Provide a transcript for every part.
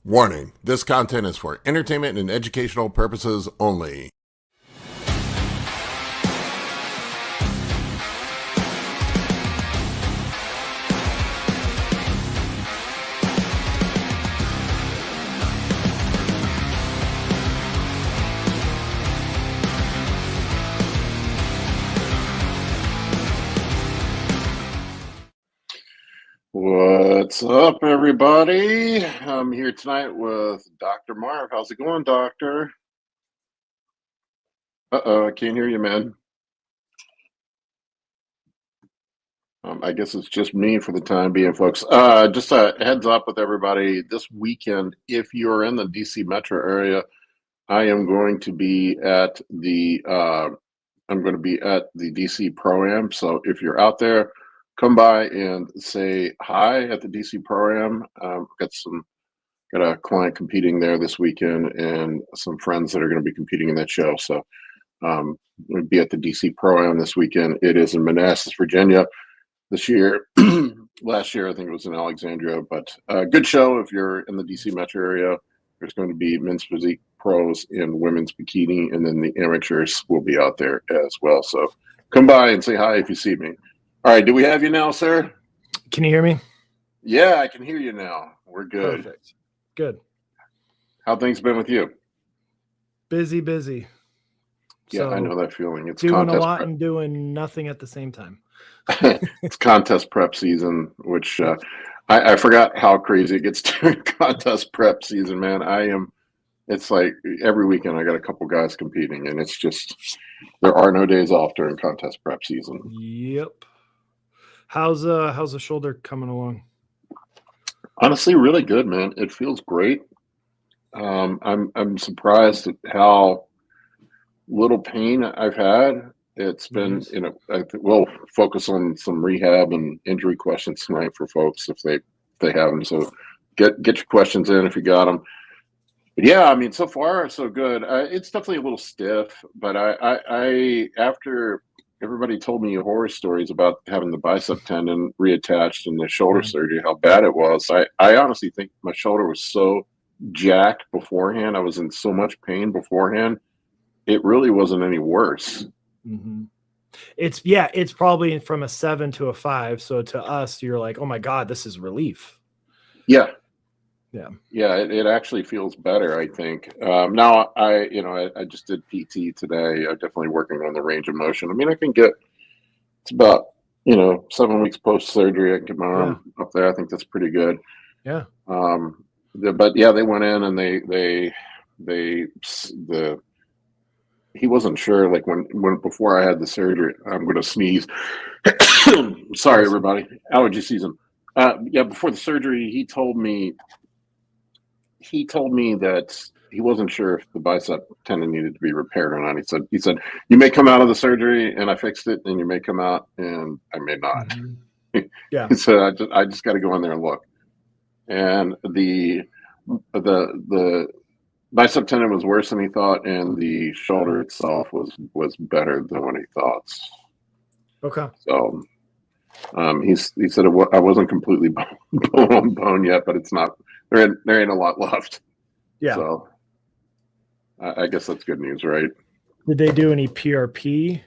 Warning, this content is for entertainment and educational purposes only. What's up, everybody? I'm here tonight with Dr. Marv. How's it going, Doctor? Uh-oh, I can't hear you, man. I guess it's just me for the time being, folks. Just a heads up with everybody. This weekend, if you're in the DC metro area, I am going to be at the DC Pro-Am. So if you're out there, come by and say hi at the DC Pro-Am. Got a client competing there this weekend and some friends that are going to be competing in that show. So we'll be at the DC Pro-Am this weekend. It is in Manassas, Virginia this year. Last year, I think it was in Alexandria, but good show if you're in the DC metro area. There's going to be men's physique pros and women's bikini, and then the amateurs will be out there as well. So come by and say hi if you see me. All right, do we have you now, sir? Can you hear me? Yeah, I can hear you now. We're good. Perfect. Good. How things been with you? Busy. Yeah, I know that feeling. It's doing a lot and doing nothing at the same time. It's contest prep season, which I forgot how crazy it gets during contest prep season, man. It's like every weekend I got a couple guys competing, and it's just there are no days off during contest prep season. Yep. How's the shoulder coming along? Honestly, really good, man. It feels great. I'm surprised at how little pain I've had. It's been, we'll focus on some rehab and injury questions tonight for folks if they have them. So get your questions in if you got them. But yeah, I mean, so far so good. It's definitely a little stiff, but I after everybody told me horror stories about having the bicep tendon reattached and the shoulder surgery, how bad it was. I honestly think my shoulder was so jacked beforehand. I was in so much pain beforehand. It really wasn't any worse. Mm-hmm. It's probably from a 7 to a 5. So to us, you're like, oh my God, this is relief. Yeah. It actually feels better, I think. Now I just did PT today. I'm definitely working on the range of motion. I mean, it's about 7 weeks post surgery. I can get my arm up there. I think that's pretty good. Yeah. But yeah, they went in and he wasn't sure, like when before I had the surgery. I'm going to sneeze. Sorry, everybody. Allergy season. Before the surgery, he told me that he wasn't sure if the bicep tendon needed to be repaired or not. He said you may come out of the surgery and I fixed it, and you may come out and I may not. Mm-hmm. Yeah. He said I just got to go in there and look. And the bicep tendon was worse than he thought, and the shoulder itself was better than what he thought. Okay. So he said I wasn't completely bone on bone yet, but it's not. There ain't a lot left. Yeah. So I guess that's good news, right? Did they do any PRP?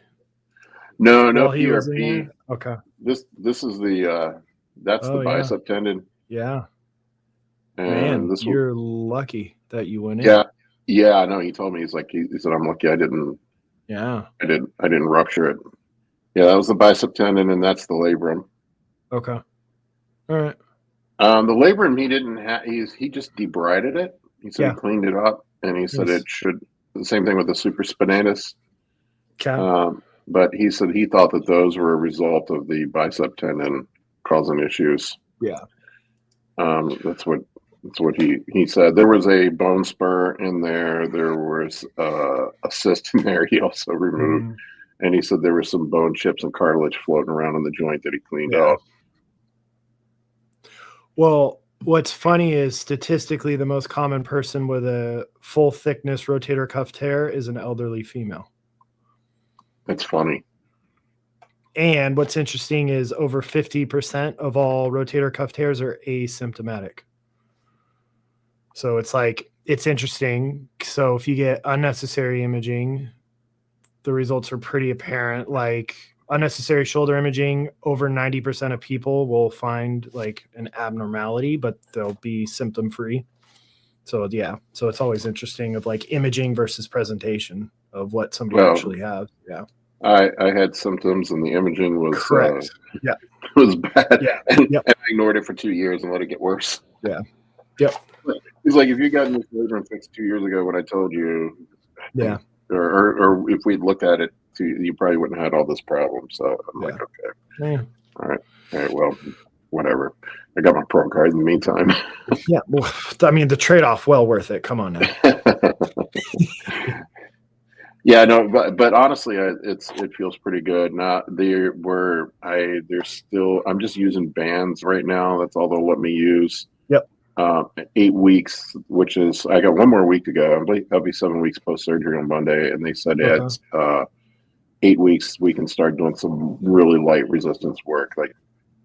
No PRP. Okay. This is the the bicep tendon. Yeah. And Man, you're lucky that you went in. Yeah, I know. He told me he said I'm lucky I didn't. Yeah. I didn't rupture it. Yeah, that was the bicep tendon, and that's the labrum. Okay. All right. The labrum he didn't have. He just debrided it. He said he cleaned it up, and he said it should. The same thing with the supraspinatus. Okay. But he said he thought that those were a result of the bicep tendon causing issues. Yeah. That's what he said. There was a bone spur in there. There was a cyst in there. He also removed, and he said there were some bone chips and cartilage floating around in the joint that he cleaned out. Well, what's funny is statistically the most common person with a full thickness rotator cuff tear is an elderly female. That's funny. And what's interesting is over 50% of all rotator cuff tears are asymptomatic. So it's like, it's interesting. So if you get unnecessary imaging, the results are pretty apparent. Like unnecessary shoulder imaging, over 90% of people will find like an abnormality, but they'll be symptom free. So yeah, so it's always interesting of like imaging versus presentation of what somebody actually has. Yeah. I had symptoms and the imaging was correct. Yeah. was bad. Yeah. And, Yep. and I ignored it for 2 years and let it get worse. Yeah. Yep. He's like, if you got this labrum fixed 2 years ago when I told you, Yeah. or if we'd looked at it, you probably wouldn't have had all this problem. So I'm like, okay, Yeah. all right, well, whatever. I got my pro card in the meantime. Yeah. Well, I mean, the trade-off, well worth it. Come on now. Yeah, no, but honestly, it feels pretty good. Now there's still, I'm just using bands right now. That's all they'll let me use. Yep. 8 weeks, which is, I got 1 more week to go. I'll be 7 weeks post surgery on Monday, and they said it's 8 weeks we can start doing some really light resistance work, like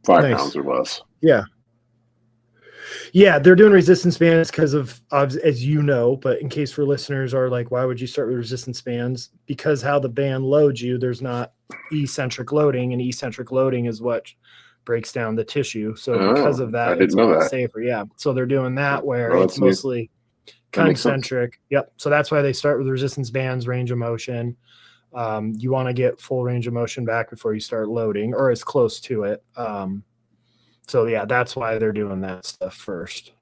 5 pounds or less. Yeah. Yeah, they're doing resistance bands because of, as you know, but in case for listeners are like, why would you start with resistance bands? Because how the band loads you, there's not eccentric loading, and eccentric loading is what breaks down the tissue. So because of that, it's a lot safer. Yeah. So they're doing that where it's mostly concentric. Yep. So that's why they start with resistance bands, range of motion. You want to get full range of motion back before you start loading, or as close to it. So yeah, that's why they're doing that stuff first.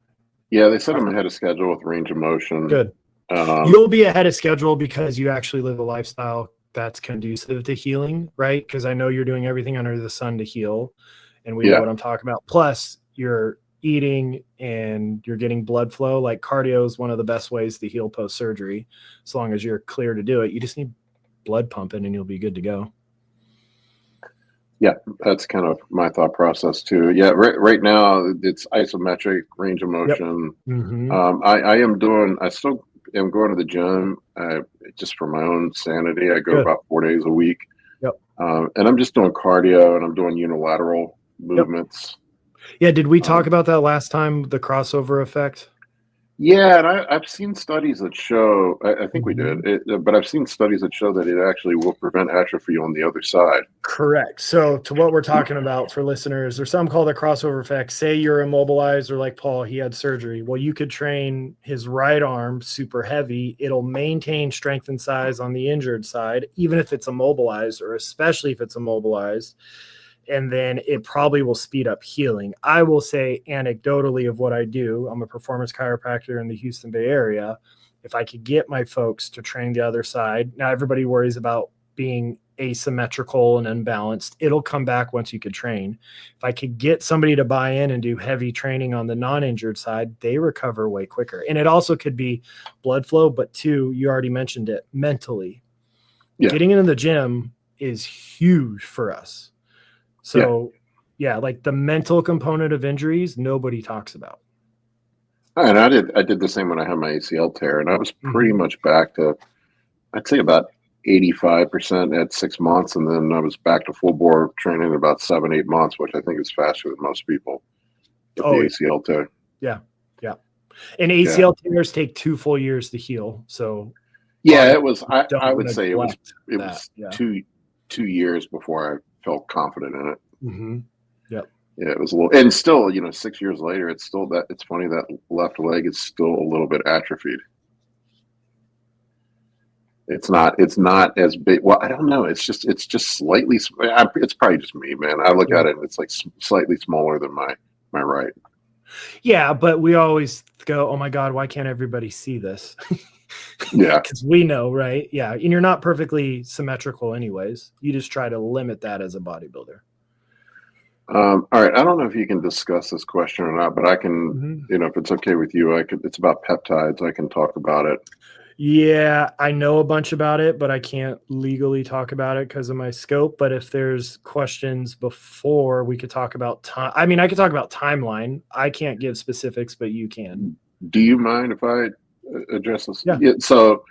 Yeah, they said I'm ahead of schedule with range of motion. Good. You'll be ahead of schedule because you actually live a lifestyle that's conducive to healing, right? Because I know you're doing everything under the sun to heal, and we know what I'm talking about. Plus, you're eating and you're getting blood flow. Like cardio is one of the best ways to heal post-surgery, as long as you're clear to do it. You just need blood pumping and you'll be good to go. Yeah, that's kind of my thought process too. Yeah, right now it's isometric range of motion. Yep. Mm-hmm. I still am going to the gym just for my own sanity. I go about 4 days a week. Yep. And I'm just doing cardio and I'm doing unilateral movements. Yeah, did we talk about that last time, the crossover effect? Yeah, and I've seen studies that show, I think we did, but I've seen studies that show that it actually will prevent atrophy on the other side. Correct. So to what we're talking about for listeners, there's something called the crossover effect. Say you're immobilized, or like Paul, he had surgery. Well, you could train his right arm super heavy. It'll maintain strength and size on the injured side, even if it's immobilized, or especially if it's immobilized. And then it probably will speed up healing. I will say anecdotally of what I do, I'm a performance chiropractor in the Houston Bay Area. If I could get my folks to train the other side, now everybody worries about being asymmetrical and unbalanced. It'll come back once you could train. If I could get somebody to buy in and do heavy training on the non-injured side, they recover way quicker. And it also could be blood flow, but two, you already mentioned it, mentally. Yeah. Getting into the gym is huge for us. So, yeah, like the mental component of injuries, nobody talks about. And I did the same when I had my ACL tear, and I was pretty much back to, I'd say about 85% at 6 months, and then I was back to full bore training in about 7-8 months, which I think is faster than most people with the ACL tear. Yeah, yeah. And ACL tears take 2 full years to heal. So, yeah, it was. I would say it was 2 years before I felt confident in it. Mm-hmm. Yep. Yeah, it was a little, and still, 6 years later, it's still that. It's funny that left leg is still a little bit atrophied. It's not as big. Well, I don't know. It's just slightly. It's probably just me, man. I look at it and it's like slightly smaller than my right. Yeah, but we always go, oh my God, why can't everybody see this? Yeah. Because we know, right? Yeah. And you're not perfectly symmetrical anyways. You just try to limit that as a bodybuilder. All right. I don't know if you can discuss this question or not, but I can, if it's okay with you, it's about peptides. I can talk about it. Yeah, I know a bunch about it, but I can't legally talk about it because of my scope. But if there's questions before, we could talk about time. I mean, I could talk about timeline. I can't give specifics, but you can. Do you mind if I address this? Yeah. So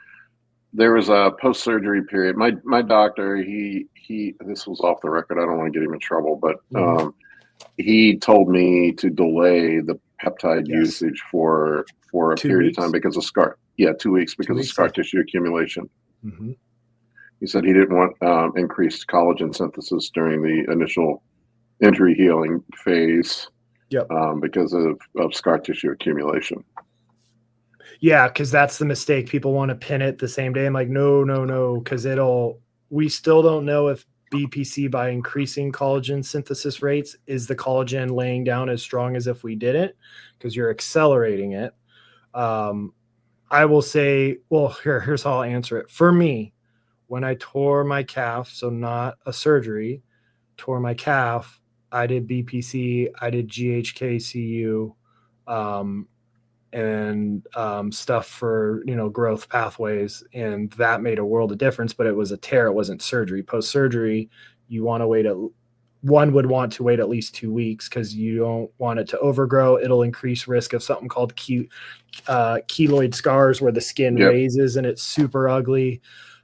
there was a post-surgery period. My doctor, he this was off the record. I don't want to get him in trouble, but he told me to delay the peptide usage for for a 2 period weeks? of time because of scar. Yeah, 2 weeks 2 because of weeks, scar yeah. tissue accumulation. Mm-hmm. He said he didn't want increased collagen synthesis during the initial injury healing phase. Yep. Because of scar tissue accumulation. Yeah, because that's the mistake. People want to pin it the same day. I'm like, no, because we still don't know if BPC, by increasing collagen synthesis rates, is the collagen laying down as strong as if we didn't, because you're accelerating it. I will say, well, here's how I'll answer it. For me, when I tore my calf, so not a surgery, tore my calf, I did BPC, I did GHKCU, and stuff for, growth pathways. And that made a world of difference, but it was a tear. It wasn't surgery. Post-surgery, one would want to wait at least 2 weeks because you don't want it to overgrow. It'll increase risk of something called keloid scars, where the skin raises and it's super ugly.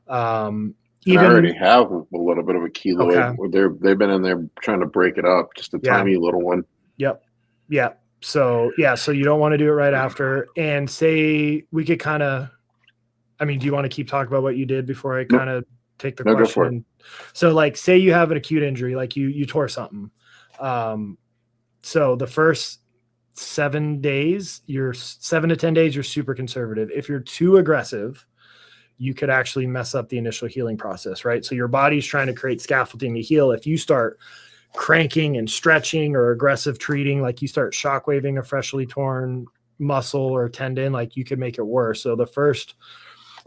I already have a little bit of a keloid. Okay. They've been in there trying to break it up, just a tiny little one. Yep. Yeah. So you don't want to do it right after. And say we could kind of, do you want to keep talking about what you did before I kind of take the question? Go for it. So like, say you have an acute injury, like you tore something. So the first 7 days, 7 to 10 days, you're super conservative. If you're too aggressive, you could actually mess up the initial healing process, right? So your body's trying to create scaffolding to heal. If you start cranking and stretching or aggressive treating, like you start shockwaving a freshly torn muscle or tendon, like you could make it worse. So the first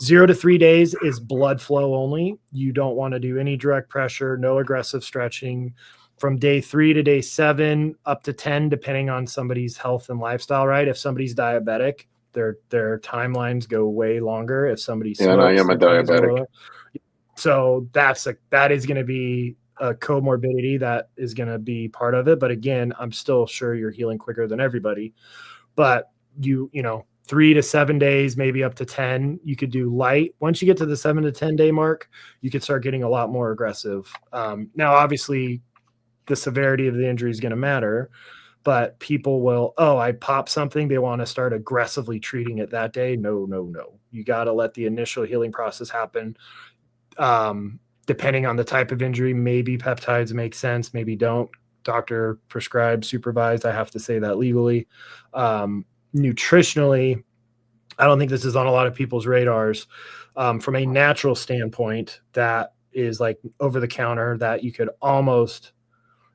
0 to 3 days is blood flow only. You don't want to do any direct pressure, no aggressive stretching. From day 3 to day 7 up to 10, depending on somebody's health and lifestyle, right? If somebody's diabetic, their timelines go way longer. If somebody smokes, and I am a diabetic. So that is going to be a comorbidity that is going to be part of it. But again, I'm still sure you're healing quicker than everybody. But 3 to 7 days, maybe up to 10, you could do light. Once you get to the 7 to 10 day mark, you could start getting a lot more aggressive. Now, obviously, the severity of the injury is going to matter, but people will, I pop something, they want to start aggressively treating it that day. No. You got to let the initial healing process happen. Depending on the type of injury, maybe peptides make sense, maybe don't. Doctor prescribed, supervised. I have to say that legally. Nutritionally, I don't think this is on a lot of people's radars. From a natural standpoint, that is like over the counter, that you could almost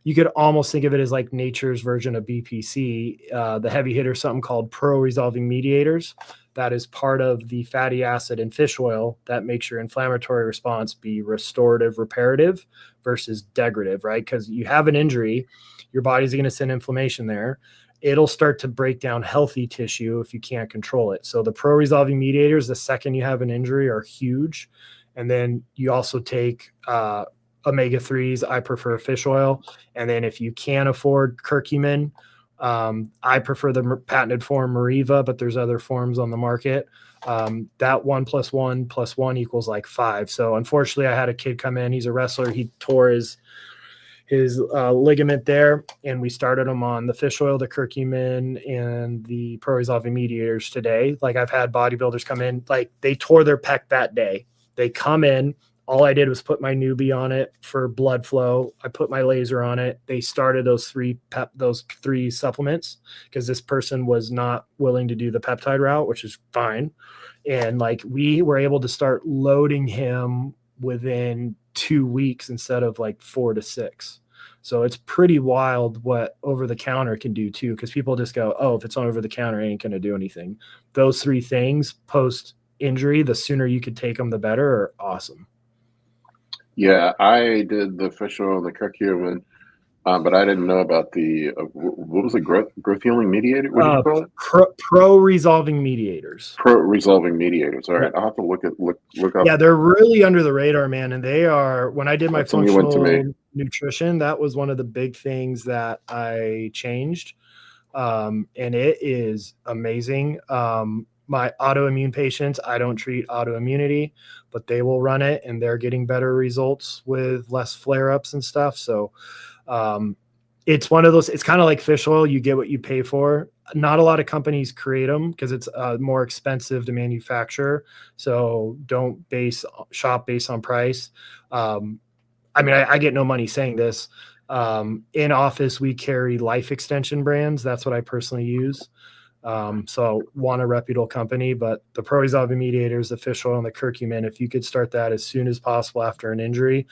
think of it as like nature's version of BPC. The heavy hitter, something called pro-resolving mediators. That is part of the fatty acid in fish oil that makes your inflammatory response be restorative, reparative versus degradative, right? Because you have an injury, your body's going to send inflammation there. It'll start to break down healthy tissue if you can't control it. So the pro-resolving mediators, the second you have an injury, are huge. And then you also take omega-3s. I prefer fish oil. And then if you can afford curcumin, I prefer the patented form Mariva, but there's other forms on the market. That 1 + 1 + 1 equals like 5. So unfortunately, I had a kid come in. He's a wrestler. He tore his ligament there, and we started him on the fish oil, the curcumin, and the pro-resolving mediators today. Like, I've had bodybuilders come in, like they tore their pec that day. They come in. All I did was put my newbie on it for blood flow. I put my laser on it. They started those three supplements because this person was not willing to do the peptide route, which is fine. And like, we were able to start loading him within 2 weeks instead of like 4 to 6. So it's pretty wild what over the counter can do too, because people just go, oh, if it's on over the counter, it ain't going to do anything. Those 3 things post injury, the sooner you could take them, the better, are awesome. Yeah, I did the fish oil and the curcumin, but I didn't know about the what was the growth healing mediator? What did you call it? Pro-resolving mediators. Pro-resolving mediators. All right, I'll have to look up. Yeah, they're really under the radar, man. And they are. When I did my functional nutrition, that was one of the big things that I changed, and it is amazing. My autoimmune patients, I don't treat autoimmunity, but they will run it, and they're getting better results with less flare-ups and stuff. So It's one of those, it's kind of like fish oil. You get what you pay for. Not a lot of companies create them because it's more expensive to manufacture. So don't shop based on price. I mean, I get no money saying this. In office, we carry life extension brands. That's what I personally use. So want a reputable company, but the pro-resolving mediators, the fish oil and the curcumin, if you could start that as soon as possible after an injury,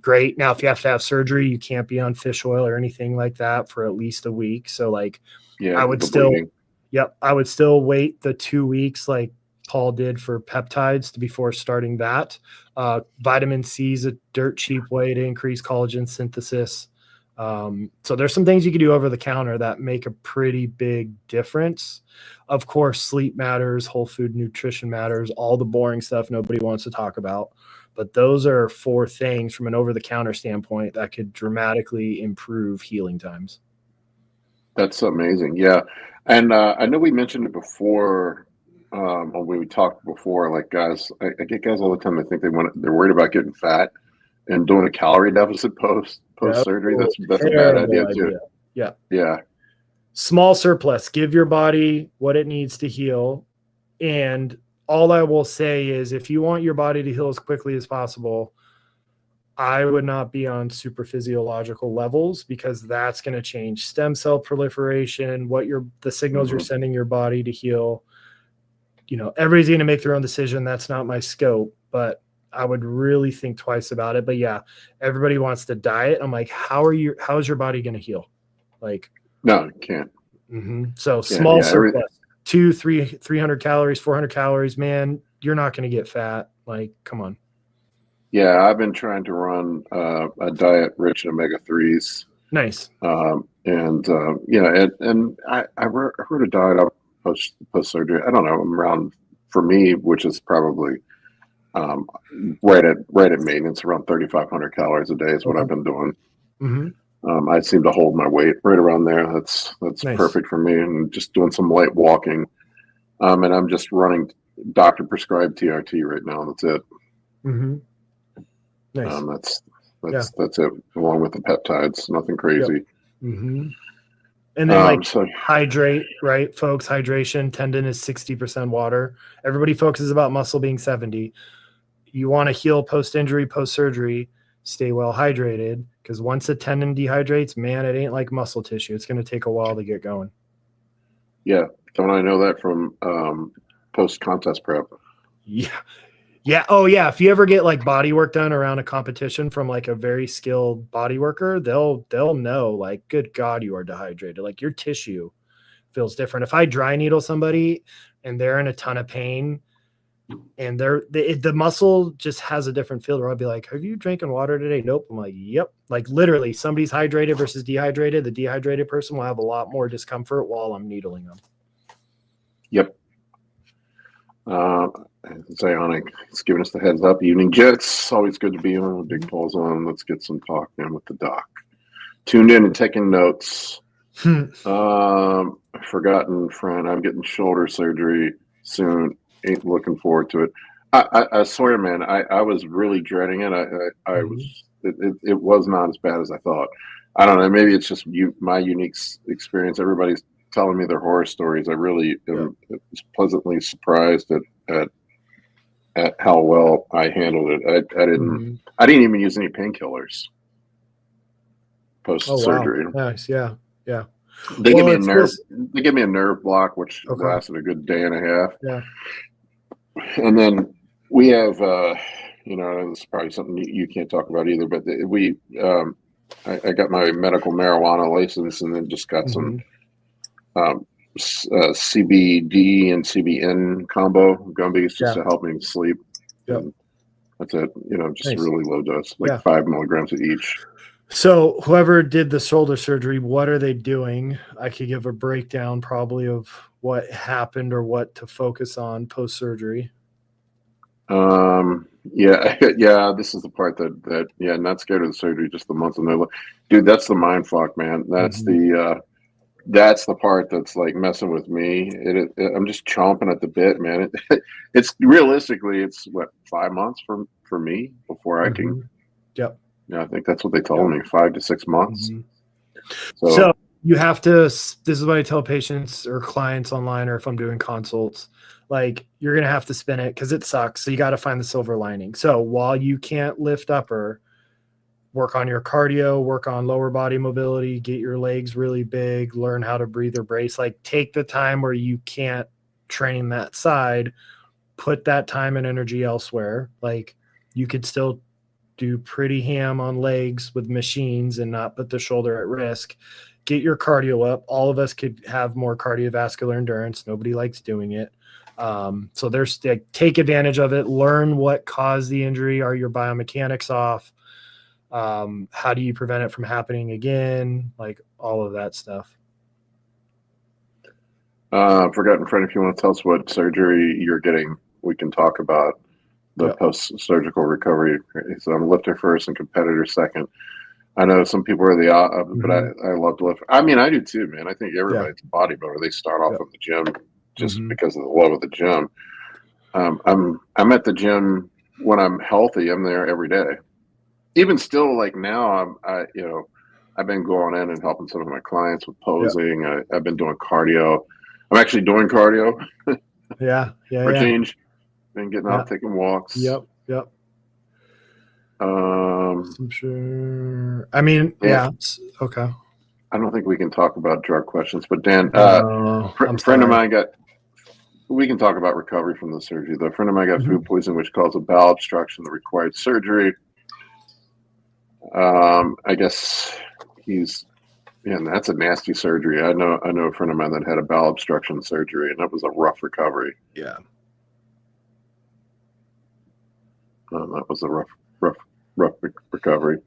great. Now, if you have to have surgery, you can't be on fish oil or anything like that for at least a week. So like, I would still, I would still wait the 2 weeks like Paul did for peptides before starting that. Vitamin C is a dirt cheap way to increase collagen synthesis. So there's some things you can do over the counter that make a pretty big difference. Of course, sleep matters, whole food nutrition matters, all the boring stuff nobody wants to talk about. But those are 4 things from an over-the-counter standpoint that could dramatically improve healing times. That's amazing. Yeah. And I know we mentioned it before, when we talked before, like guys, I get guys all the time that think they're worried about getting fat and doing a calorie deficit post surgery. That's a bad idea too. Yeah. Yeah. Small surplus, give your body what it needs to heal. And all I will say is if you want your body to heal as quickly as possible, I would not be on super physiological levels because that's going to change stem cell proliferation, the signals you're sending your body to heal. You know, everybody's going to make their own decision. That's not my scope, but I would really think twice about it. But yeah, everybody wants to diet. I'm like, how is your body going to heal? Like, no, you can't. So small surplus, 300 calories, 400 calories, man, you're not going to get fat. Like, come on. Yeah, I've been trying to run a diet rich in omega-3s. Nice. And I wrote a diet up post surgery. I don't know, around, for me, which is probably right at maintenance, around 3,500 calories a day is what I've been doing. I seem to hold my weight right around there. That's nice. Perfect for me. And just doing some light walking. And I'm just running doctor prescribed TRT right now. That's it. Nice. That's it. Along with the peptides, nothing crazy. And then hydrate, right, folks? Hydration. Tendon is 60% water. Everybody focuses about muscle being 70. You want to heal post-injury, post-surgery, stay well hydrated, because once a tendon dehydrates, man, it ain't like muscle tissue. It's going to take a while to get going. Yeah. Don't I know that from post-contest prep? Yeah. Oh, yeah. If you ever get like body work done around a competition from like a very skilled body worker, they'll know, like, good God, you are dehydrated. Like, your tissue feels different. If I dry needle somebody and they're in a ton of pain and the muscle just has a different feel, where I'll be like, have you drinking water today? Nope. I'm like, yep. Like, literally, somebody's hydrated versus dehydrated. The dehydrated person will have a lot more discomfort while I'm needling them. Yep. Zionic, it's giving us the heads up. Evening Jets, always good to be on. Big Paul's on. Let's get some talk in with the doc. Tuned in and taking notes. Forgotten friend, I'm getting shoulder surgery soon. Ain't looking forward to it. I swear, man, I was really dreading it. It was not as bad as I thought. I don't know. Maybe it's just my unique experience. Everybody's telling me their horror stories. I really am pleasantly surprised at how well I handled it. I didn't even use any painkillers post surgery. Oh, wow. Nice. Yeah. They give me a nerve block, which lasted a good day and a half. Yeah. And then we have, this is probably something you can't talk about either, but I got my medical marijuana license and then just got some CBD and CBN combo gummies just to help me sleep. And that's it. Just really low dose, 5 milligrams of each. So whoever did the shoulder surgery, what are they doing? I could give a breakdown probably of what happened or what to focus on post-surgery. This is the part that not scared of the surgery, just the months of no. Dude, that's the mind fuck, man. That's that's the part that's like messing with me. I'm just chomping at the bit, man. It's realistically, it's what, 5 months for me before I can. Yep. Yeah, I think that's what they told me, 5 to 6 months. So you have to, this is what I tell patients or clients online, or if I'm doing consults, like you're going to have to spin it because it sucks. So you got to find the silver lining. So while you can't lift upper, work on your cardio, work on lower body mobility, get your legs really big, learn how to breathe or brace, like take the time where you can't train that side, put that time and energy elsewhere. Like you could still do pretty ham on legs with machines and not put the shoulder at risk. Get your cardio up. All of us could have more cardiovascular endurance. Nobody likes doing it. So there's take advantage of it. Learn what caused the injury. Are your biomechanics off? How do you prevent it from happening again? Like all of that stuff. Forgotten friend, if you want to tell us what surgery you're getting, we can talk about the post-surgical recovery. So I'm lifter first and competitor second. I know some people are but I love to lift. I mean, I do too, man. I think everybody's a bodybuilder. They start off in the gym just because of the love of the gym. I'm at the gym when I'm healthy. I'm there every day. Even still, like now, I've been going in and helping some of my clients with posing. I've been doing cardio. I'm actually doing cardio. For change. Been getting out, taking walks. Yep. I'm sure. I mean, okay. I don't think we can talk about drug questions, but Dan, friend of mine we can talk about recovery from the surgery. The friend of mine got food poisoning, which caused a bowel obstruction that required surgery. I guess and that's a nasty surgery. I know a friend of mine that had a bowel obstruction surgery, and that was a rough recovery. Yeah. That was a rough recovery.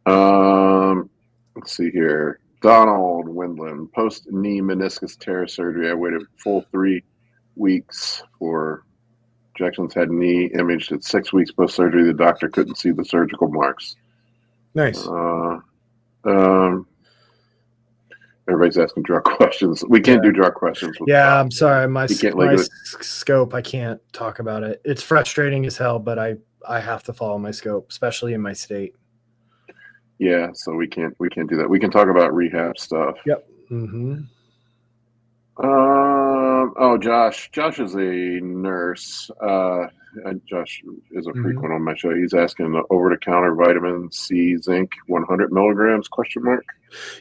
Let's see here. Donald Windland, post-knee meniscus tear surgery. I waited full 3 weeks for injections, had knee imaged at 6 weeks post-surgery. The doctor couldn't see the surgical marks. Nice. Everybody's asking drug questions. We can't do drug questions. I'm sorry. My scope, I can't talk about it. It's frustrating as hell, but I have to follow my scope, especially in my state. Yeah, so we can't do that. We can talk about rehab stuff. Yep. Josh is a nurse. Josh is a frequent on my show. He's asking over-the-counter vitamin C, zinc, 100 milligrams, question mark.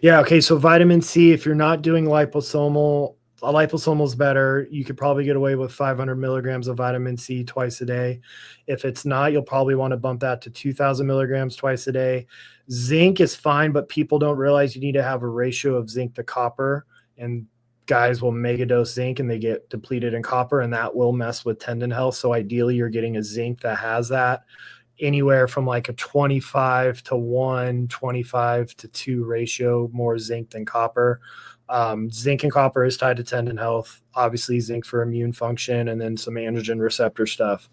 Yeah. Okay. So vitamin C, if you're not doing liposomal is better. You could probably get away with 500 milligrams of vitamin C twice a day. If it's not, you'll probably want to bump that to 2,000 milligrams twice a day. Zinc is fine, but people don't realize you need to have a ratio of zinc to copper, and guys will megadose zinc and they get depleted in copper, and that will mess with tendon health. So ideally you're getting a zinc that has that anywhere from like a 25 to 1, 25 to 2 ratio, more zinc than copper. Zinc and copper is tied to tendon health, obviously zinc for immune function, and then some androgen receptor stuff.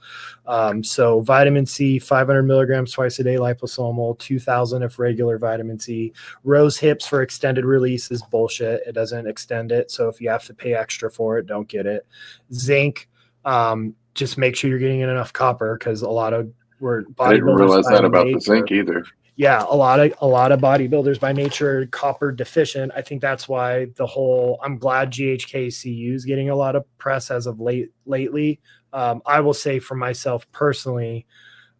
So vitamin C, 500 milligrams twice a day, liposomal, 2,000 if regular vitamin C. Rose hips for extended release is bullshit. It doesn't extend it. So if you have to pay extra for it, don't get it. Zinc, just make sure you're getting in enough copper, because a lot of I didn't realize that about the zinc either. Yeah, a lot of bodybuilders by nature are copper deficient. I think that's why I'm glad GHKCU is getting a lot of press as of lately. I will say for myself personally,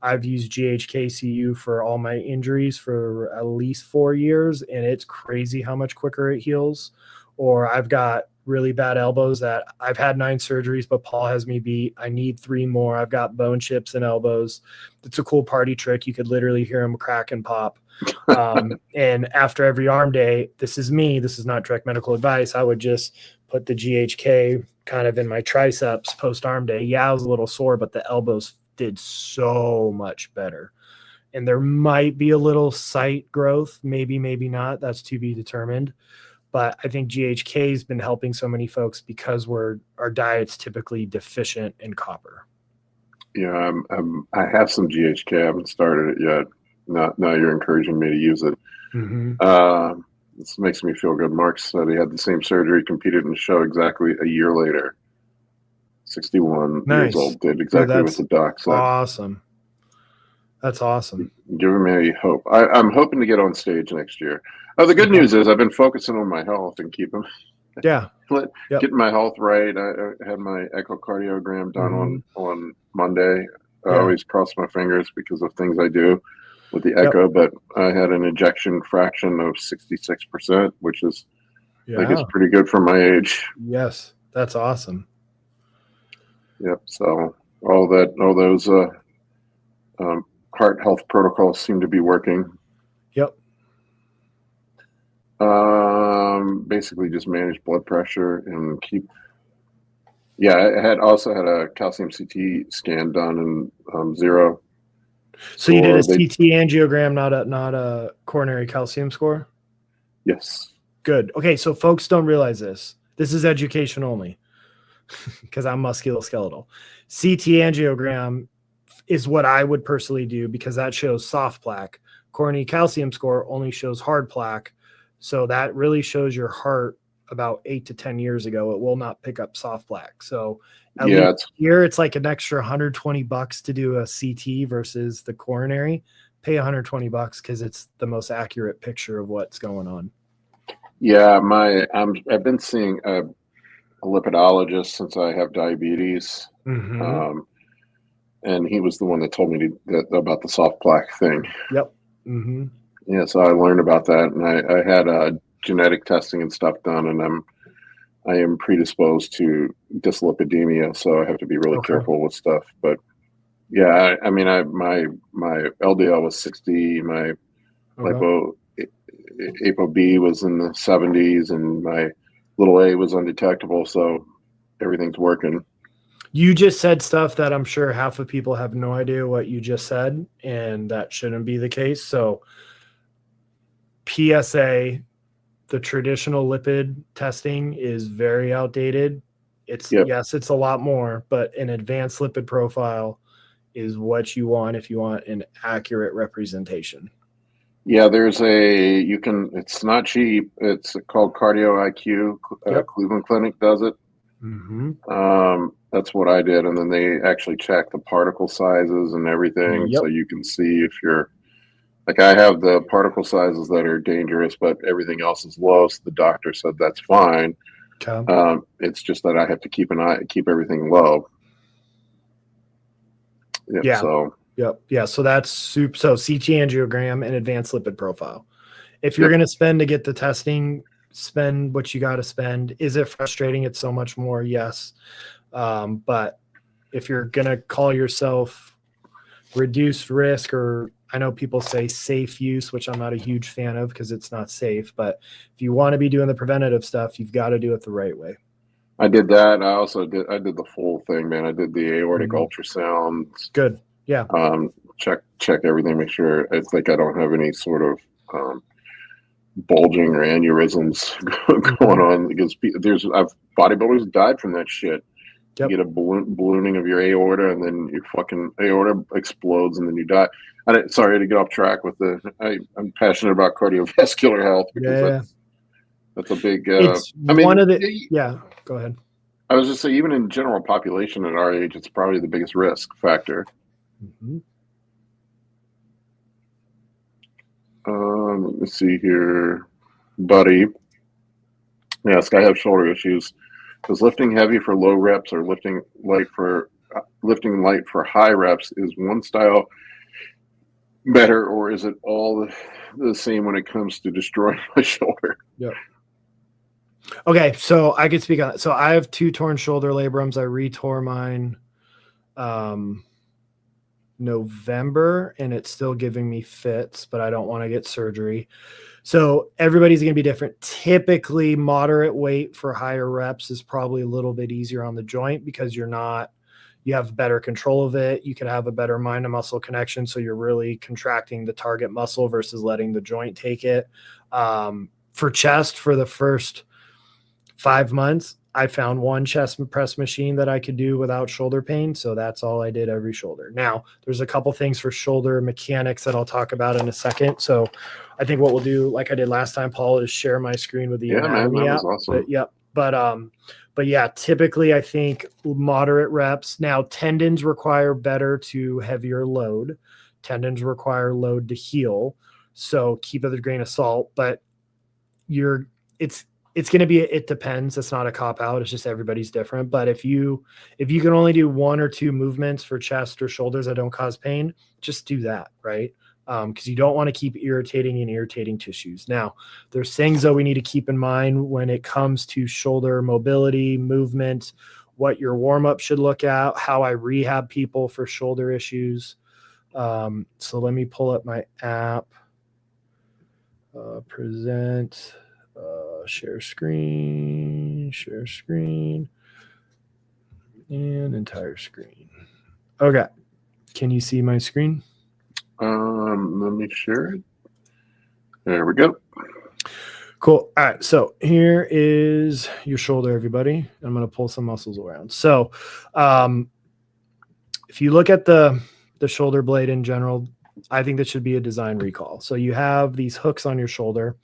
I've used GHKCU for all my injuries for at least 4 years, and it's crazy how much quicker it heals. Or I've got really bad elbows that I've had 9 surgeries, but Paul has me beat. I need 3 more. I've got bone chips and elbows. It's a cool party trick. You could literally hear them crack and pop. And after every arm day, this is me. This is not direct medical advice. I would just put the GHK kind of in my triceps post arm day. Yeah, I was a little sore, but the elbows did so much better. And there might be a little site growth. Maybe not. That's to be determined. But I think GHK has been helping so many folks because our diet's typically deficient in copper. Yeah, I have some GHK. I haven't started it yet. Now you're encouraging me to use it. This makes me feel good. Mark said he had the same surgery, competed in the show exactly a year later. 61 years old, did exactly what the doc said. Awesome. That's awesome. Giving me hope. I'm hoping to get on stage next year. Oh, the good news is I've been focusing on my health and keeping Yeah. getting my health right. I had my echocardiogram done on Monday. I always cross my fingers because of things I do with the echo, but I had an ejection fraction of 66%, which is I guess pretty good for my age. Yes, that's awesome. Yep. So all those heart health protocols seem to be working. Yep. Basically just manage blood pressure and keep. Yeah, I also had a calcium CT scan done in 0. So you did a CT angiogram, not a coronary calcium score? Yes. Good. Okay, so folks don't realize this. This is education only because I'm musculoskeletal. CT angiogram is what I would personally do because that shows soft plaque. Coronary calcium score only shows hard plaque. So that really shows your heart about 8 to 10 years ago. It will not pick up soft plaque. So at least here it's like an extra $120 to do a CT versus the coronary. Pay $120 because it's the most accurate picture of what's going on. Yeah, I've been seeing a lipidologist since I have diabetes. And he was the one that told me about the soft plaque thing. Yep. Yeah, so I learned about that, and I had genetic testing and stuff done, and I am predisposed to dyslipidemia, so I have to be really careful with stuff. But yeah, I mean, my LDL was 60, my ApoB was in the 70s, and my little a was undetectable, so everything's working. You just said stuff that I'm sure half of people have no idea what you just said, and that shouldn't be the case. So PSA, the traditional lipid testing is very outdated. Yes, it's a lot more, but an advanced lipid profile is what you want if you want an accurate representation. Yeah, it's not cheap. It's called Cardio IQ. Cleveland Clinic does it. That's what I did. And then they actually check the particle sizes and everything. So you can see if you're like, I have the particle sizes that are dangerous, but everything else is low. So the doctor said that's fine. It's just that I have to keep everything low. So that's soup. So CT angiogram and advanced lipid profile. If you're going to spend to get the testing, spend what you got to spend. Is it frustrating? It's so much more. Yes. But if you're going to call yourself reduced risk, or I know people say safe use, which I'm not a huge fan of because it's not safe, but if you want to be doing the preventative stuff, you've got to do it the right way. I did that. I did the full thing, man. I did the aortic ultrasound. Good. Yeah. Check everything, make sure I don't have any sort of bulging or aneurysms going on, because bodybuilders died from that shit. You get a ballooning of your aorta, and then your fucking aorta explodes, and then you die. Sorry to get off track with I'm passionate about cardiovascular health because that's a big. Go ahead. I was just saying, even in general population at our age, it's probably the biggest risk factor. Let's see here, buddy. Yes, I have shoulder issues. Does lifting heavy for low reps or lifting light for high reps, is one style better, or is it all the same when it comes to destroying my shoulder? Okay, so I could speak on it. So I have 2 torn shoulder labrums. I retore mine November, and it's still giving me fits, but I don't want to get surgery. So everybody's going to be different. Typically, moderate weight for higher reps is probably a little bit easier on the joint because you have better control of it. You can have a better mind to muscle connection. So you're really contracting the target muscle versus letting the joint take it. For chest, for the first 5 months, I found one chest press machine that I could do without shoulder pain. So that's all I did every shoulder. Now, there's a couple things for shoulder mechanics that I'll talk about in a second. So I think what we'll do, like I did last time, Paul, is share my screen with the anatomy app. Awesome. But yeah, typically I think moderate reps. Now, tendons require better to heavier load. Tendons require load to heal. So keep it with a grain of salt, but it's going to be, it depends. It's not a cop out. It's just everybody's different. But if you can only do 1 or 2 movements for chest or shoulders that don't cause pain, just do that. Right. Because you don't want to keep irritating tissues. Now, there's things that we need to keep in mind when it comes to shoulder mobility, movement, what your warm-up should look at, how I rehab people for shoulder issues. So let me pull up my app, present, share screen, and entire screen. Okay. Can you see my screen? Let me share it. There we go. Cool. All right. So here is your shoulder, everybody. I'm going to pull some muscles around. So if you look at the shoulder blade in general, I think that should be a design recall. So you have these hooks on your shoulder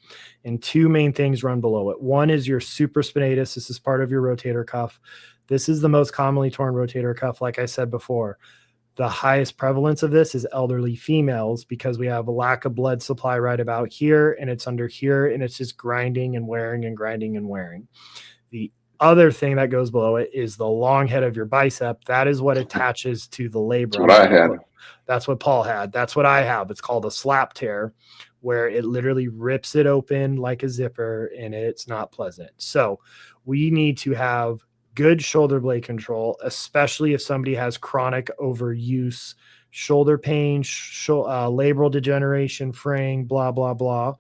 and 2 main things run below it. One is your supraspinatus. This is part of your rotator cuff. This is the most commonly torn rotator cuff. Like I said before, the highest prevalence of this is elderly females because we have a lack of blood supply right about here, and it's under here, and it's just grinding and wearing and grinding and wearing. The other thing that goes below it is the long head of your bicep. That is what attaches to the labrum. That's what I had. That's what Paul had. That's what I have. It's called a slap tear, where it literally rips it open like a zipper, and it's not pleasant. So we need to have good shoulder blade control, especially if somebody has chronic overuse, shoulder pain, labral degeneration, fraying, blah, blah, blah.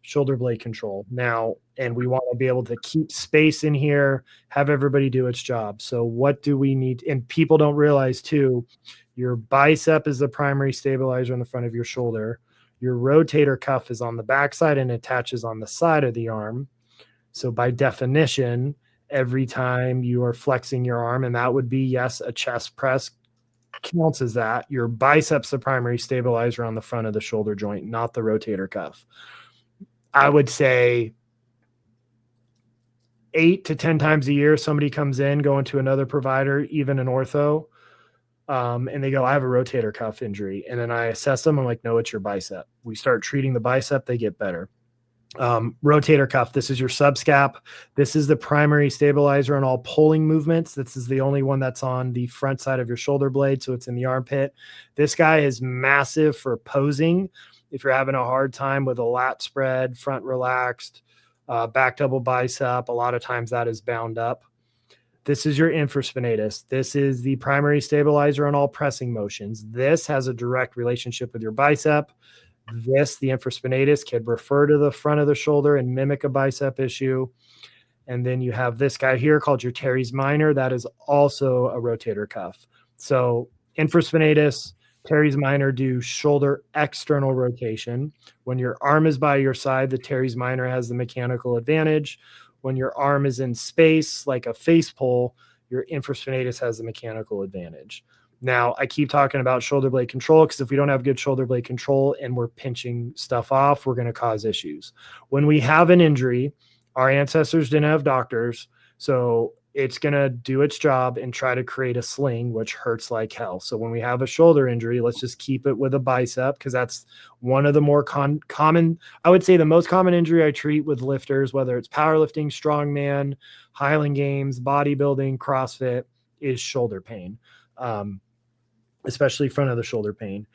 Shoulder blade control. Now, and we want to be able to keep space in here, have everybody do its job. So what do we need? And people don't realize too, your bicep is the primary stabilizer on the front of your shoulder. Your rotator cuff is on the backside and attaches on the side of the arm. So by definition, every time you are flexing your arm, and that would be, yes, a chest press counts as that. Your bicep's the primary stabilizer on the front of the shoulder joint, not the rotator cuff. I would say 8 to 10 times a year, somebody comes in going to another provider, even an ortho, and they go, I have a rotator cuff injury. And then I assess them. I'm like, no, it's your bicep. We start treating the bicep, they get better. Rotator cuff, this is your subscap. This is the primary stabilizer on all pulling movements. This is the only one that's on the front side of your shoulder blade, so it's in the armpit. This guy is massive for posing. If you're having a hard time with a lat spread, front relaxed, back double bicep, a lot of times that is bound up. This is your infraspinatus. This is the primary stabilizer on all pressing motions. This has a direct relationship with your bicep. This, the infraspinatus, can refer to the front of the shoulder and mimic a bicep issue. And then you have this guy here called your teres minor. That is also a rotator cuff. So infraspinatus, teres minor do shoulder external rotation. When your arm is by your side, the teres minor has the mechanical advantage. When your arm is in space, like a face pull, your infraspinatus has the mechanical advantage. Now, I keep talking about shoulder blade control because if we don't have good shoulder blade control and we're pinching stuff off, we're going to cause issues. When we have an injury, our ancestors didn't have doctors, so it's going to do its job and try to create a sling, which hurts like hell. So when we have a shoulder injury, let's just keep it with a bicep because that's one of the more common, I would say the most common injury I treat with lifters, whether it's powerlifting, strongman, Highland Games, bodybuilding, CrossFit, is shoulder pain. Especially front of the shoulder pain.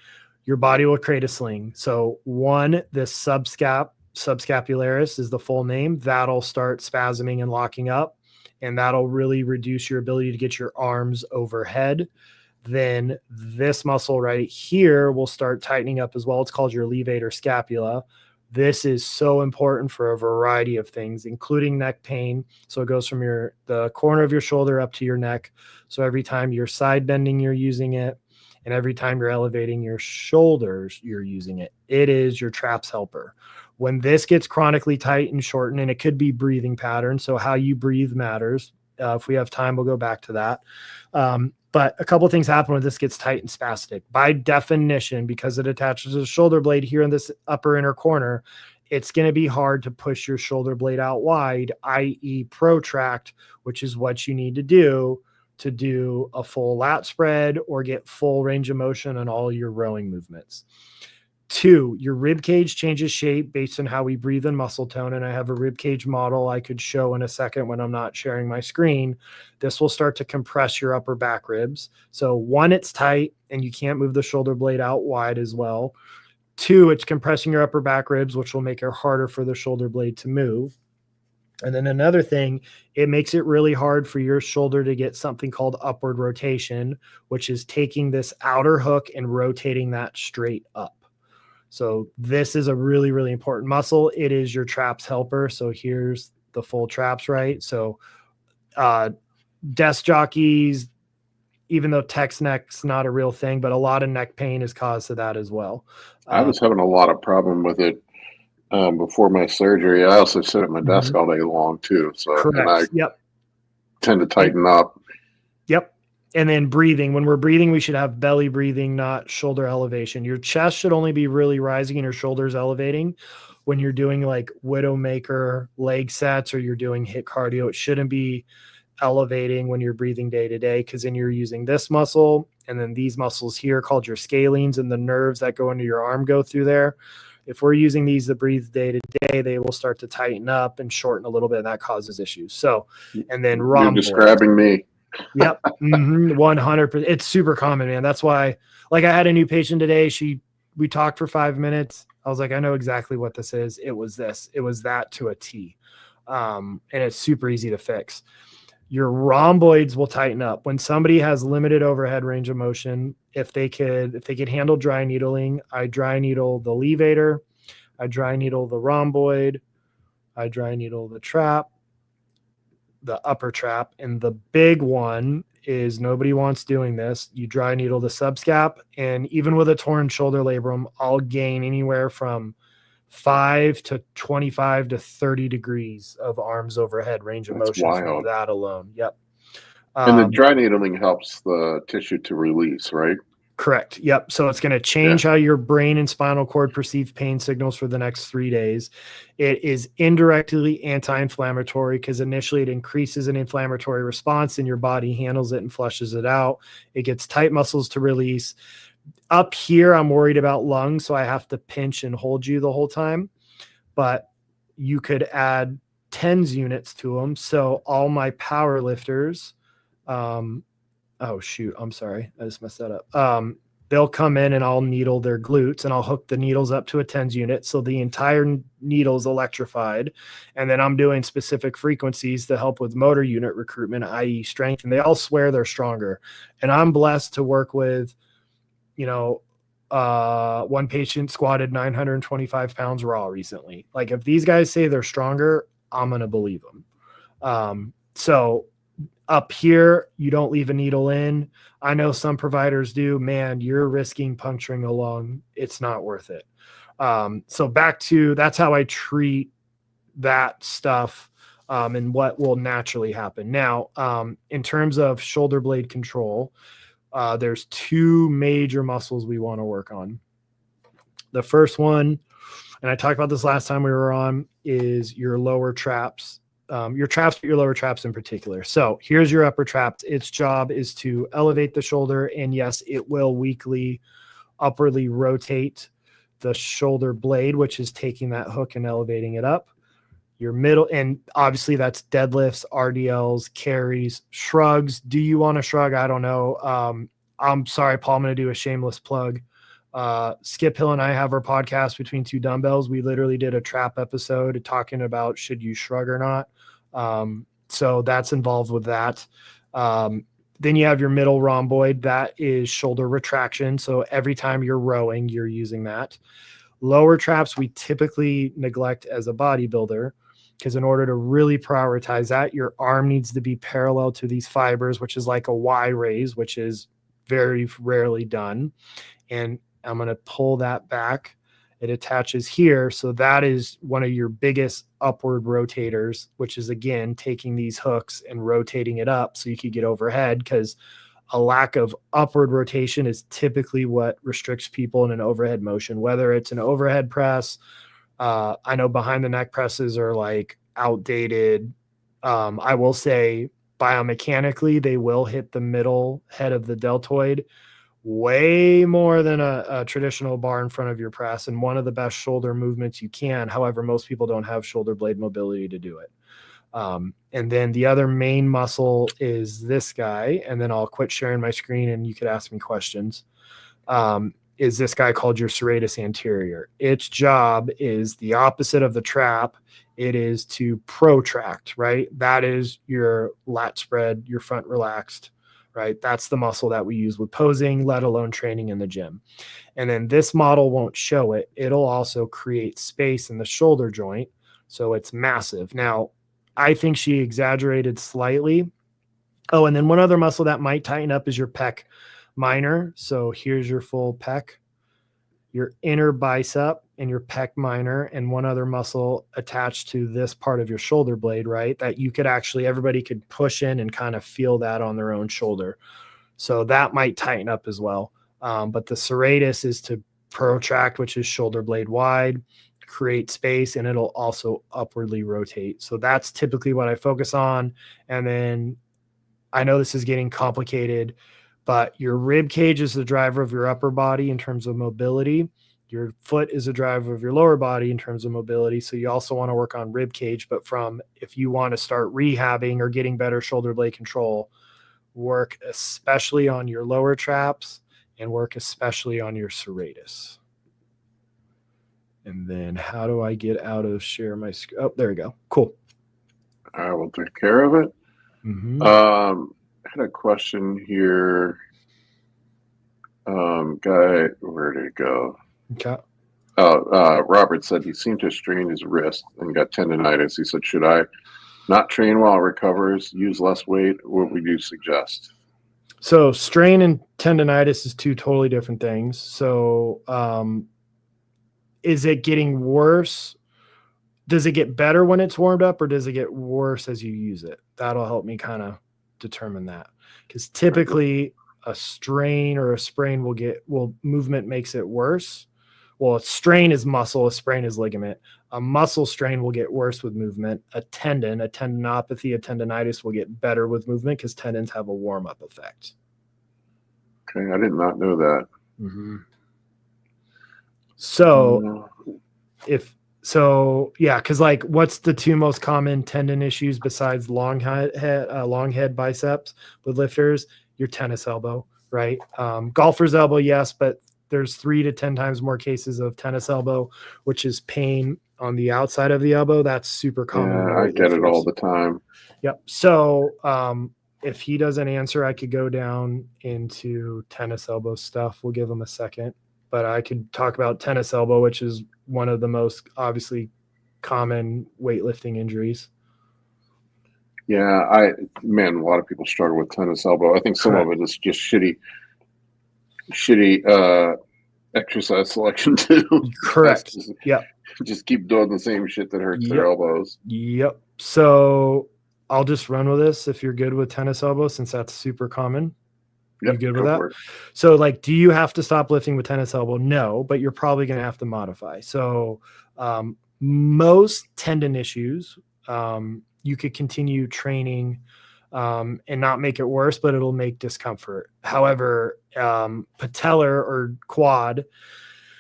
Your body will create a sling. So one, this subscapularis is the full name. That'll start spasming and locking up, and that'll really reduce your ability to get your arms overhead. Then this muscle right here will start tightening up as well. It's called your levator scapula. This is so important for a variety of things, including neck pain. So it goes from the corner of your shoulder up to your neck. So every time you're side bending, you're using it. And every time you're elevating your shoulders, you're using it. It is your traps helper. When this gets chronically tight and shortened, and it could be breathing patterns, so how you breathe matters. If we have time, we'll go back to that. But a couple of things happen when this gets tight and spastic. By definition, because it attaches to the shoulder blade here in this upper inner corner, it's going to be hard to push your shoulder blade out wide, i.e. protract, which is what you need to do to do a full lat spread or get full range of motion on all your rowing movements. 2, your rib cage changes shape based on how we breathe and muscle tone. And I have a rib cage model I could show in a second when I'm not sharing my screen. This will start to compress your upper back ribs. So 1, it's tight and you can't move the shoulder blade out wide as well. 2, it's compressing your upper back ribs, which will make it harder for the shoulder blade to move. And then another thing, it makes it really hard for your shoulder to get something called upward rotation, which is taking this outer hook and rotating that straight up. So this is a really, really important muscle. It is your traps helper. So here's the full traps, right? So desk jockeys, even though text neck's not a real thing, but a lot of neck pain is caused to that as well. I was having a lot of problem with it before my surgery. I also sit at my desk all day long too. So correct. And I tend to tighten up. Yep. And then breathing. When we're breathing, we should have belly breathing, not shoulder elevation. Your chest should only be really rising and your shoulders elevating. When you're doing like Widowmaker leg sets or you're doing HIIT cardio, it shouldn't be elevating when you're breathing day to day, because then you're using this muscle and then these muscles here called your scalenes, and the nerves that go into your arm go through there. If we're using these to breathe day to day, they will start to tighten up and shorten a little bit, and that causes issues. So, and then You're describing me. Yep. 100%. It's super common, man. That's why, like, I had a new patient today. We talked for 5 minutes. I was like, I know exactly what this is. It was this. It was that to a T. And it's super easy to fix. Your rhomboids will tighten up when somebody has limited overhead range of motion. If they could handle dry needling, I dry needle the levator, I dry needle the rhomboid, I dry needle the trap, the upper trap, and the big one is nobody wants doing this. You dry needle the subscap, and even with a torn shoulder labrum, I'll gain anywhere from 5 to 25 to 30 degrees of arms overhead range of motion from that alone. Yep. And the dry needling helps the tissue to release, right? Correct. Yep. So it's going to change how your brain and spinal cord perceive pain signals for the next 3 days. It is indirectly anti-inflammatory because initially it increases an inflammatory response and your body handles it and flushes it out. It gets tight muscles to release. Up here, I'm worried about lungs, so I have to pinch and hold you the whole time. But you could add TENS units to them. So all my power lifters, oh shoot, I'm sorry, I just messed that up. They'll come in and I'll needle their glutes and I'll hook the needles up to a TENS unit. So the entire needle is electrified. And then I'm doing specific frequencies to help with motor unit recruitment, i.e. strength. And they all swear they're stronger. And I'm blessed to work with, one patient squatted 925 pounds raw recently. Like if these guys say they're stronger, I'm going to believe them. So up here, you don't leave a needle in. I know some providers do. Man, you're risking puncturing a lung. It's not worth it. So back to, that's how I treat that stuff and what will naturally happen. Now, in terms of shoulder blade control, there's 2 major muscles we want to work on. The first one, and I talked about this last time we were on, is your lower traps. Your traps, but your lower traps in particular. So here's your upper trap. Its job is to elevate the shoulder. And yes, it will weakly upwardly rotate the shoulder blade, which is taking that hook and elevating it up. Your middle, and obviously that's deadlifts, RDLs, carries, shrugs. Do you want to shrug? I don't know. I'm sorry, Paul, I'm going to do a shameless plug. Skip Hill and I have our podcast Between Two Dumbbells. We literally did a trap episode talking about should you shrug or not. So that's involved with that. Then you have your middle rhomboid. That is shoulder retraction. So every time you're rowing, you're using that. Lower traps, we typically neglect as a bodybuilder because in order to really prioritize that, your arm needs to be parallel to these fibers, which is like a Y raise, which is very rarely done. And I'm going to pull that back. It attaches here. So that is one of your biggest upward rotators, which is, again, taking these hooks and rotating it up so you could get overhead, because a lack of upward rotation is typically what restricts people in an overhead motion, whether it's an overhead press. I know behind the neck presses are like outdated. I will say biomechanically, they will hit the middle head of the deltoid way more than a traditional bar in front of your press, and one of the best shoulder movements you can. However, most people don't have shoulder blade mobility to do it. And then the other main muscle is this guy, and then I'll quit sharing my screen and you could ask me questions. Is this guy called your serratus anterior. Its job is the opposite of the trap. It is to protract, right? That is your lat spread, your front relaxed, right? That's the muscle that we use with posing, let alone training in the gym. And then this model won't show it. It'll also create space in the shoulder joint. So it's massive. Now, I think she exaggerated slightly. Oh, and then one other muscle that might tighten up is your pec minor. So here's your full pec, your inner bicep and your pec minor, and one other muscle attached to this part of your shoulder blade, right? That you could actually, everybody could push in and kind of feel that on their own shoulder. So that might tighten up as well. But the serratus is to protract, which is shoulder blade wide, create space, and it'll also upwardly rotate. So that's typically what I focus on. And then I know this is getting complicated, but your rib cage is the driver of your upper body in terms of mobility. Your foot is a driver of your lower body in terms of mobility. So you also want to work on rib cage, but if you want to start rehabbing or getting better shoulder blade control, work especially on your lower traps and work especially on your serratus. And then how do I get out of share my screen? Oh, there we go. Cool. I will take care of it. Mm-hmm. I had a question here. Guy, where did it go? Okay. Robert said he seemed to strain his wrist and got tendonitis. He said, should I not train while it recovers, use less weight? What would you suggest? So strain and tendonitis is two totally different things. So is it getting worse? Does it get better when it's warmed up, or does it get worse as you use it? That'll help me kind of determine that. Because typically a strain or a sprain movement makes it worse. Well, a strain is muscle, a sprain is ligament. A muscle strain will get worse with movement. A tendinopathy, a tendonitis will get better with movement because tendons have a warm-up effect. Okay, I did not know that. Mm-hmm. So because like, what's the two most common tendon issues besides long head biceps with lifters? Your tennis elbow, right? Golfer's elbow, yes, but there's 3 to 10 times more cases of tennis elbow, which is pain on the outside of the elbow. That's super common. Yeah, I get it all the time. Yep. So if he doesn't answer, I could go down into tennis elbow stuff. We'll give him a second. But I could talk about tennis elbow, which is one of the most obviously common weightlifting injuries. Yeah, a lot of people struggle with tennis elbow. I think some of it is just shitty exercise selection too. Correct. Just keep doing the same shit that hurts their elbows. Yep. So I'll just run with this if you're good with tennis elbow, since that's super common. Yep, you good with that? So like, do you have to stop lifting with tennis elbow? No, but you're probably going to have to modify. So most tendon issues, you could continue training and not make it worse, but it'll make discomfort. However, patellar or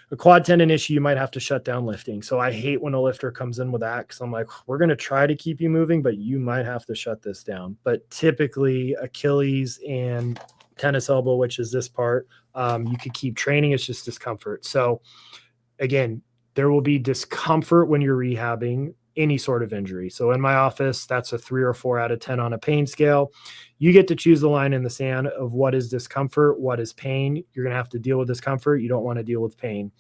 a quad tendon issue, you might have to shut down lifting. So I hate when a lifter comes in with that, because I'm like, we're going to try to keep you moving, but you might have to shut this down. But typically Achilles and tennis elbow, which is this part, you could keep training. It's just discomfort. So again, there will be discomfort when you're rehabbing any sort of injury. So in my office, that's a 3 or 4 out of 10 on a pain scale. You get to choose the line in the sand of what is discomfort, what is pain. You're going to have to deal with discomfort. You don't want to deal with pain.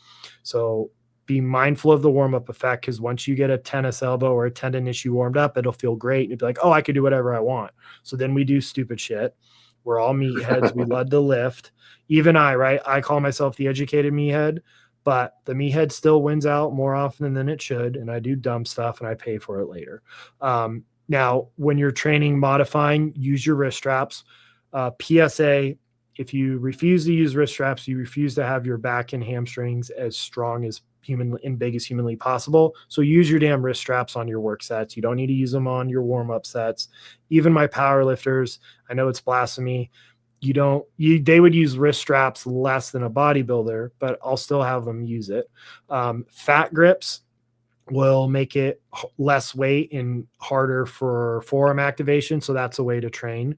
So be mindful of the warm-up effect, because once you get a tennis elbow or a tendon issue warmed up, it'll feel great. And you'll be like, oh, I could do whatever I want. So then we do stupid shit. We're all meatheads. We love to lift. Even right? I call myself the educated meathead, but the meathead still wins out more often than it should. And I do dumb stuff and I pay for it later. Now, when you're training, modifying, use your wrist straps. PSA, if you refuse to use wrist straps, you refuse to have your back and hamstrings as strong as big as humanly possible. So use your damn wrist straps on your work sets. You don't need to use them on your warm-up sets. Even my power lifters, I know it's blasphemy. They would use wrist straps less than a bodybuilder, but I'll still have them use it. Fat grips will make it less weight and harder for forearm activation. So that's a way to train.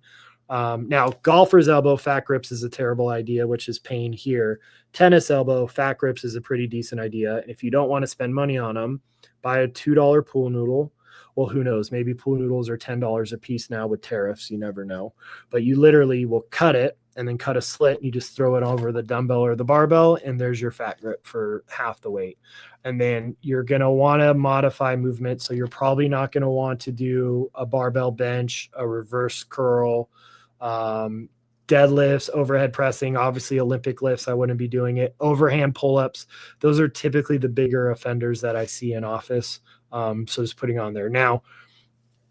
Now, golfer's elbow fat grips is a terrible idea, which is pain here. Tennis elbow fat grips is a pretty decent idea. If you don't want to spend money on them, buy a $2 pool noodle. Well, who knows? Maybe pool noodles are $10 a piece now with tariffs. You never know. But you literally will cut it and then cut a slit. And you just throw it over the dumbbell or the barbell, and there's your fat grip for half the weight. And then you're going to want to modify movement. So you're probably not going to want to do a barbell bench, a reverse curl, deadlifts, overhead pressing, obviously Olympic lifts. I wouldn't be doing it. Overhand pull-ups. Those are typically the bigger offenders that I see in office. So just putting on there. Now,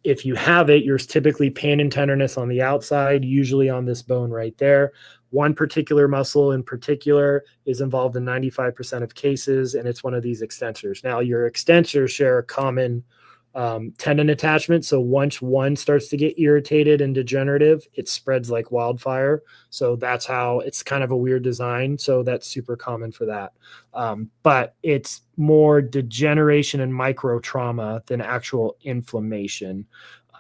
if you have it, you're typically pain and tenderness on the outside, usually on this bone right there. One particular muscle in particular is involved in 95% of cases, and it's one of these extensors. Now, your extensors share a common tendon attachment. So once one starts to get irritated and degenerative, it spreads like wildfire. So that's how it's kind of a weird design. So that's super common for that. But it's more degeneration and micro trauma than actual inflammation.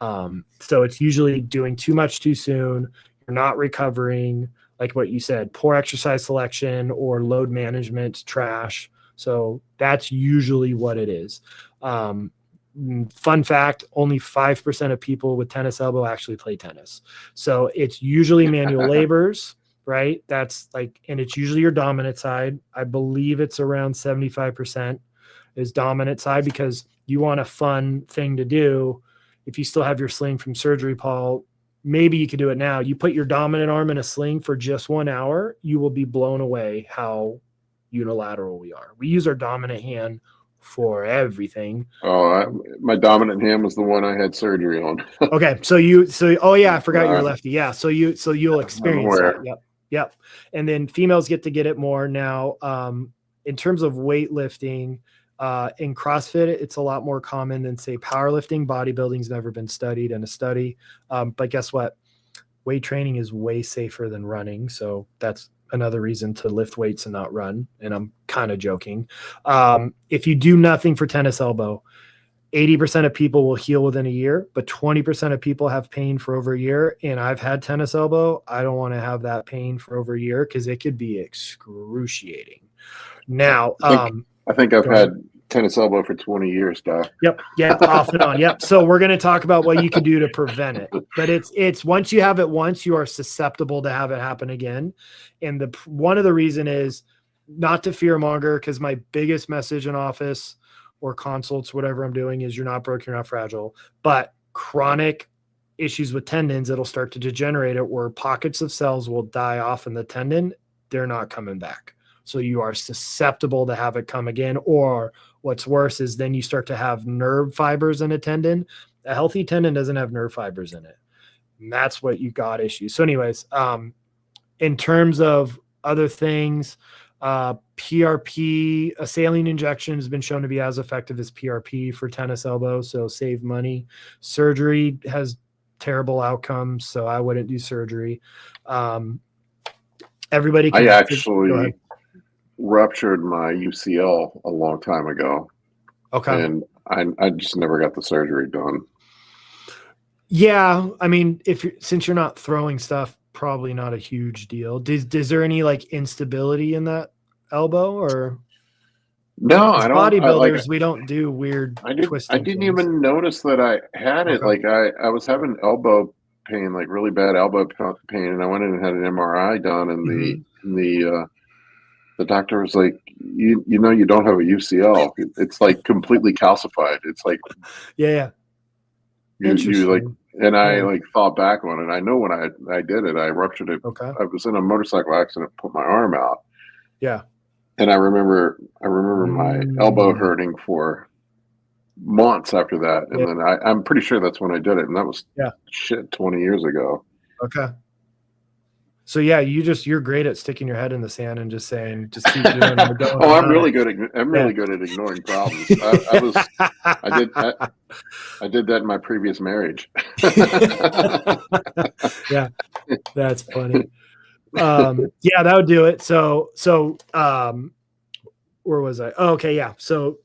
So it's usually doing too much too soon. You're not recovering, like what you said, poor exercise selection or load management trash. So that's usually what it is. Fun fact, only 5% of people with tennis elbow actually play tennis. So it's usually manual labors, right? That's like, and it's usually your dominant side. I believe it's around 75% is dominant side, because you want a fun thing to do. If you still have your sling from surgery, Paul, maybe you could do it now. You put your dominant arm in a sling for just 1 hour, you will be blown away how unilateral we are. We use our dominant hand for everything. My dominant hand was the one I had surgery on. Okay. Oh yeah, I forgot you're lefty. Yeah. So you'll experience that. Yep. And then females get it more now. In terms of weightlifting, in CrossFit, it's a lot more common than say powerlifting. Bodybuilding's never been studied in a study. But guess what? Weight training is way safer than running. So that's another reason to lift weights and not run. And I'm kind of joking. If you do nothing for tennis elbow, 80% of people will heal within a year, but 20% of people have pain for over a year. And I've had tennis elbow. I don't want to have that pain for over a year because it could be excruciating. Now, I think I've had tennis elbow for 20 years, Doc. Yep. Yeah. Off and on. Yep. So we're going to talk about what you can do to prevent it, but it's once you have it once, you are susceptible to have it happen again. And one of the reason is not to fear monger, because my biggest message in office or consults, whatever I'm doing, is you're not broke, you're not fragile, but chronic issues with tendons, it'll start to degenerate it where pockets of cells will die off in the tendon. They're not coming back. So you are susceptible to have it come again. Or what's worse is then you start to have nerve fibers in a tendon. A healthy tendon doesn't have nerve fibers in it. And that's what you got issues. So anyways, in terms of other things, PRP, a saline injection has been shown to be as effective as PRP for tennis elbow. So save money. Surgery has terrible outcomes. So I wouldn't do surgery. Everybody can actually ruptured my UCL a long time ago. Okay. And I just never got the surgery done. Yeah. I mean, since you're not throwing stuff, probably not a huge deal. Is there any like instability in that elbow or? No, I don't. Bodybuilders, we don't do weird twisting. I didn't even notice that I had it. Like I was having elbow pain, like really bad elbow pain. And I went in and had an MRI done, and the doctor was like, you know, you don't have a UCL. It's like completely calcified. It's like, yeah. You like, and I like thought back on it. I know when I did it, I ruptured it. Okay. I was in a motorcycle accident, put my arm out. Yeah. And I remember my elbow hurting for months after that. And then I'm pretty sure that's when I did it. And that was 20 years ago. Okay. So yeah, you're great at sticking your head in the sand and just saying, just keep doing it. Oh, I'm really good at ignoring problems. I did that in my previous marriage. Yeah, that's funny. Yeah, that would do it. So where was I? Oh, okay, yeah. So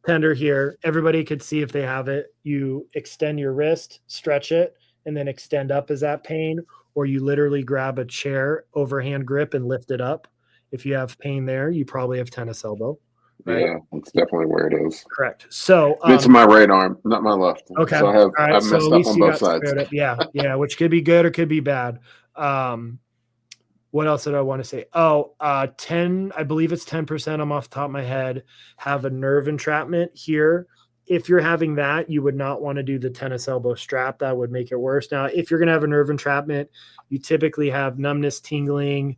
tender here. Everybody could see if they have it. You extend your wrist, stretch it, and then extend up as that pain, or you literally grab a chair, overhand grip, and lift it up. If you have pain there, you probably have tennis elbow, right? Yeah, that's definitely where it is. Correct. So it's my right arm, not my left. Okay. So I've so messed at up least on you both got sides. squared up. Yeah, which could be good or could be bad. What else did I want to say? Oh, 10, I believe it's 10%. I'm off the top of my head, have a nerve entrapment here. If you're having that, you would not want to do the tennis elbow strap. That would make it worse. Now, if you're going to have a nerve entrapment, you typically have numbness, tingling.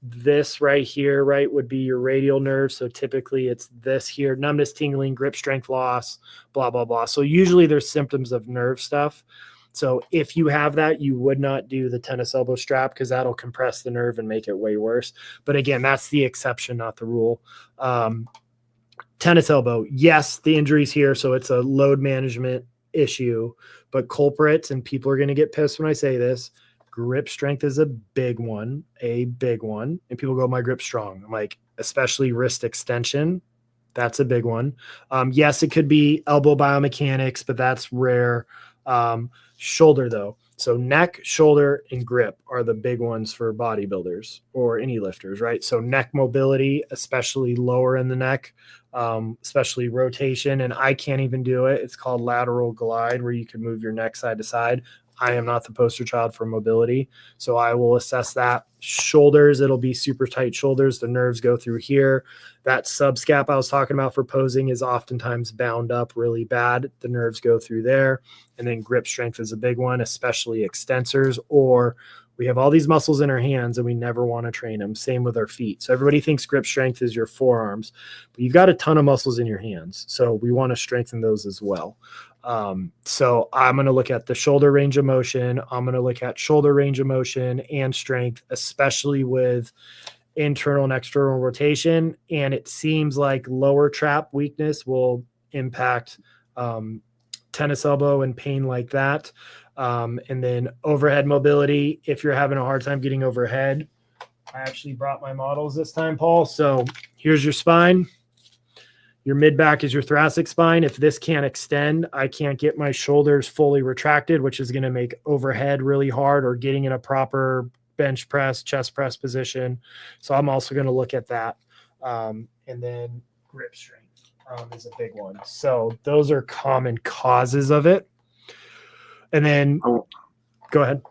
This right here, right, would be your radial nerve. So typically it's this here, numbness, tingling, grip strength loss, blah, blah, blah. So usually there's symptoms of nerve stuff. So if you have that, you would not do the tennis elbow strap because that'll compress the nerve and make it way worse. But again, that's the exception, not the rule. Tennis elbow, yes, the injury's here, so it's a load management issue. But culprits, and people are going to get pissed when I say this, grip strength is a big one. And people go, my grip's strong. I'm like, especially wrist extension. That's a big one. Yes, it could be elbow biomechanics, but that's rare. Shoulder though. So neck, shoulder, and grip are the big ones for bodybuilders or any lifters, right? So neck mobility, especially lower in the neck, especially rotation. And I can't even do it. It's called lateral glide, where you can move your neck side to side. I am not the poster child for mobility, so I will assess that. Shoulders, it'll be super tight shoulders. The nerves go through here. That subscap I was talking about for posing is oftentimes bound up really bad. The nerves go through there. And then grip strength is a big one, especially extensors, or we have all these muscles in our hands and we never want to train them. Same with our feet. So everybody thinks grip strength is your forearms, but you've got a ton of muscles in your hands. So we want to strengthen those as well. So I'm going to look at the shoulder range of motion. I'm going to look at shoulder range of motion and strength, especially with internal and external rotation. And it seems like lower trap weakness will impact tennis elbow and pain like that. And then overhead mobility. If you're having a hard time getting overhead, I actually brought my models this time, Paul. So here's your spine. Your mid back is your thoracic spine. If this can't extend, I can't get my shoulders fully retracted, which is going to make overhead really hard, or getting in a proper bench press, chest press position. So I'm also going to look at that. And then grip strength is a big one. So those are common causes of it. And then go ahead.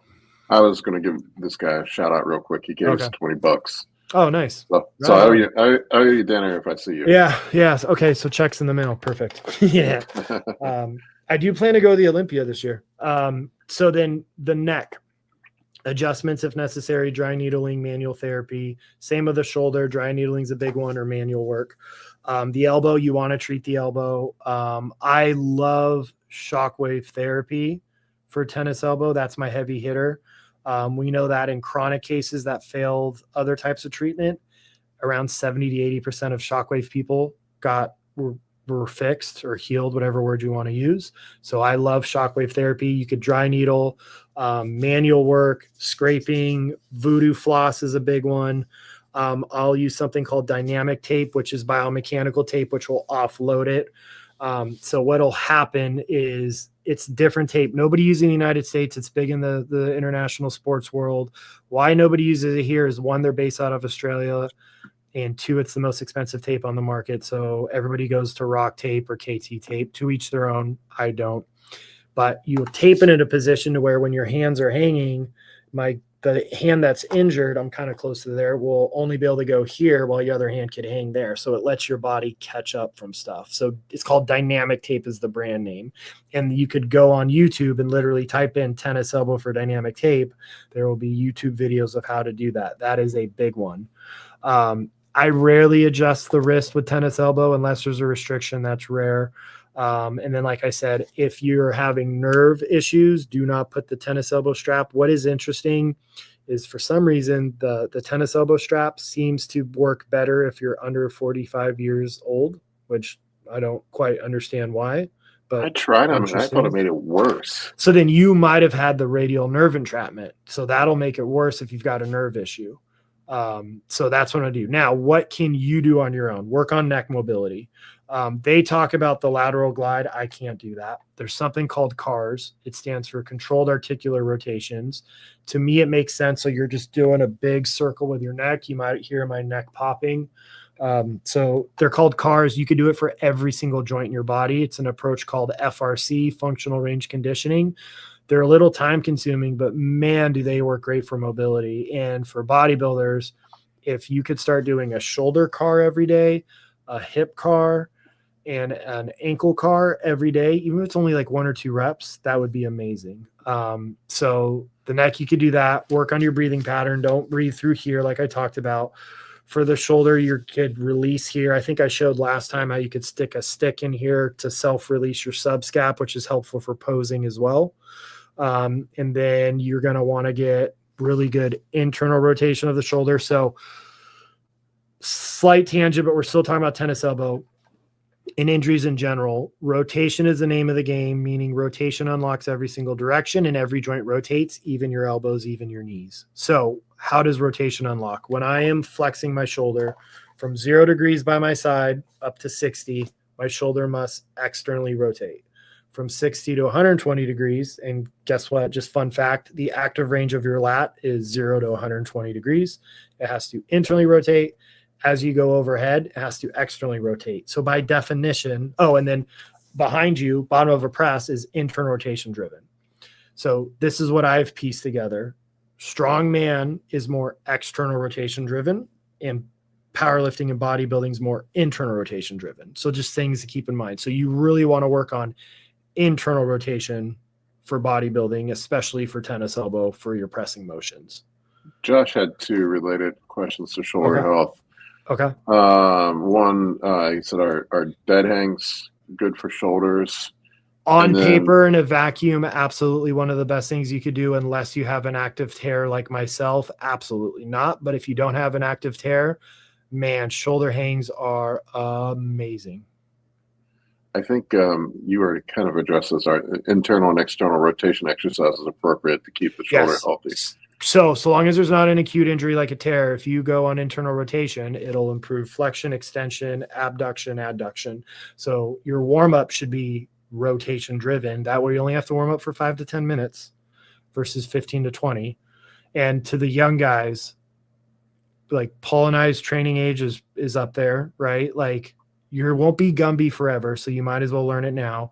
I was going to give this guy a shout out real quick. He gave us $20. Oh, nice. So I owe you dinner if I see you. Yeah. Yes. Okay. So checks in the mail. Perfect. Yeah. I do plan to go to the Olympia this year. So then the neck adjustments, if necessary, dry needling, manual therapy. Same with the shoulder. Dry needling is a big one, or manual work. The elbow, you want to treat the elbow. I love shockwave therapy for tennis elbow. That's my heavy hitter. We know that in chronic cases that failed other types of treatment, around 70 to 80% of shockwave people were fixed or healed, whatever word you want to use. So I love shockwave therapy. You could dry needle, manual work, scraping, voodoo floss is a big one. I'll use something called dynamic tape, which is biomechanical tape, which will offload it. So what'll happen is it's different tape. Nobody uses it in the United States. It's big in the international sports world. Why nobody uses it here is, one, they're based out of Australia, and two, it's the most expensive tape on the market. So everybody goes to rock tape or KT tape. To each their own. I don't. But you tape it in a position to where when your hands are hanging, the hand that's injured, I'm kind of close to there, will only be able to go here while your other hand could hang there. So it lets your body catch up from stuff. So it's called dynamic tape is the brand name. And you could go on YouTube and literally type in tennis elbow for dynamic tape. There will be YouTube videos of how to do that. That is a big one. I rarely adjust the wrist with tennis elbow unless there's a restriction. That's rare. And then, like I said, if you're having nerve issues, do not put the tennis elbow strap. What is interesting is for some reason the tennis elbow strap seems to work better if you're under 45 years old, which I don't quite understand why. But I tried them and I thought it made it worse. So then you might have had the radial nerve entrapment. So that'll make it worse if you've got a nerve issue. So that's what I do. Now, what can you do on your own? Work on neck mobility. They talk about the lateral glide. I can't do that. There's something called CARS. It stands for controlled articular rotations. To me, it makes sense. So you're just doing a big circle with your neck. You might hear my neck popping. So they're called CARS. You could do it for every single joint in your body. It's an approach called FRC, functional range conditioning. They're a little time consuming, but man, do they work great for mobility. And for bodybuilders, if you could start doing a shoulder CAR every day, a hip CAR, and an ankle CAR every day, even if it's only like 1 or 2 reps, that would be amazing. So the neck, you could do that. Work on your breathing pattern. Don't breathe through here like I talked about. For the shoulder, you could release here. I think I showed last time how you could stick a stick in here to self-release your subscap, which is helpful for posing as well. And then you're going to want to get really good internal rotation of the shoulder. So slight tangent, but we're still talking about tennis elbow. In injuries in general, rotation is the name of the game, meaning rotation unlocks every single direction and every joint rotates, even your elbows, even your knees. So how does rotation unlock? When I am flexing my shoulder from 0 degrees by my side up to 60, my shoulder must externally rotate. From 60 to 120 degrees, and guess what? Just fun fact, the active range of your lat is 0 to 120 degrees. It has to internally rotate. As you go overhead, it has to externally rotate. So by definition, and then behind you, bottom of a press is internal rotation driven. So this is what I've pieced together. Strong man is more external rotation driven, and powerlifting and bodybuilding is more internal rotation driven. So just things to keep in mind. So you really want to work on internal rotation for bodybuilding, especially for tennis elbow for your pressing motions. Josh had 2 related questions to shoulder health. Okay. One, he said, are dead hangs good for shoulders? On paper, in a vacuum, absolutely one of the best things you could do, unless you have an active tear like myself. Absolutely not. But if you don't have an active tear, man, shoulder hangs are amazing. I think you already kind of addressed this. Our internal and external rotation exercise is appropriate to keep the shoulder healthy. So long as there's not an acute injury like a tear, if you go on internal rotation, it'll improve flexion, extension, abduction, adduction. So your warm-up should be rotation driven. That way you only have to warm up for 5 to 10 minutes versus 15 to 20. And to the young guys, like Paul and I's training age is up there, right? Like you won't be Gumby forever, so you might as well learn it now.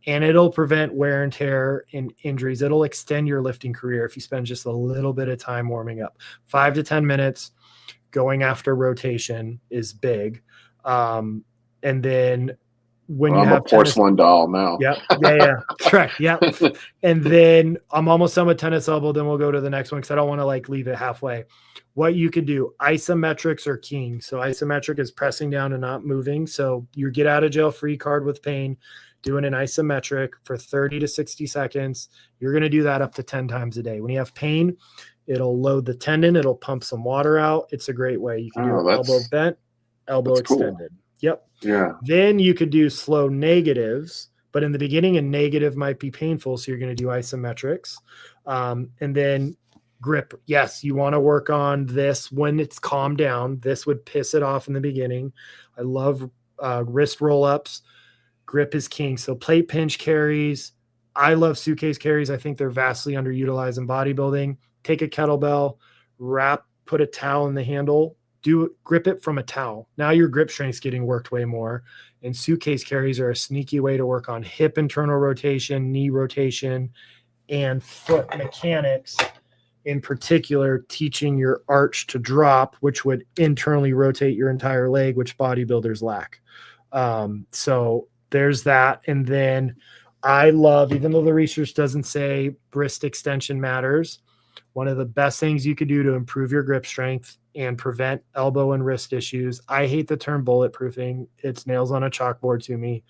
And it'll prevent wear and tear and injuries. It'll extend your lifting career if you spend just a little bit of time warming up. 5 to 10 minutes going after rotation is big. And then when you have a porcelain doll now. Yeah. Correct. Yeah. And then I'm almost done with tennis elbow. Then we'll go to the next one because I don't want to like leave it halfway. What you could do, isometrics are king. So isometric is pressing down and not moving. So you get out of jail free card with pain. Doing an isometric for 30 to 60 seconds. You're going to do that up to 10 times a day. When you have pain, it'll load the tendon. It'll pump some water out. It's a great way. You can do elbow bent, elbow extended. Cool. Yep. Yeah. Then you could do slow negatives, but in the beginning, a negative might be painful. So you're going to do isometrics. And then grip. Yes, you want to work on this when it's calmed down. This would piss it off in the beginning. I love wrist roll-ups. Grip is king. So plate pinch carries. I love suitcase carries. I think they're vastly underutilized in bodybuilding. Take a kettlebell, put a towel in the handle, grip it from a towel. Now your grip strength's getting worked way more. And suitcase carries are a sneaky way to work on hip internal rotation, knee rotation, and foot mechanics. In particular, teaching your arch to drop, which would internally rotate your entire leg, which bodybuilders lack. So there's that. And then I love, even though the research doesn't say wrist extension matters, one of the best things you could do to improve your grip strength and prevent elbow and wrist issues. I hate the term bulletproofing. It's nails on a chalkboard to me.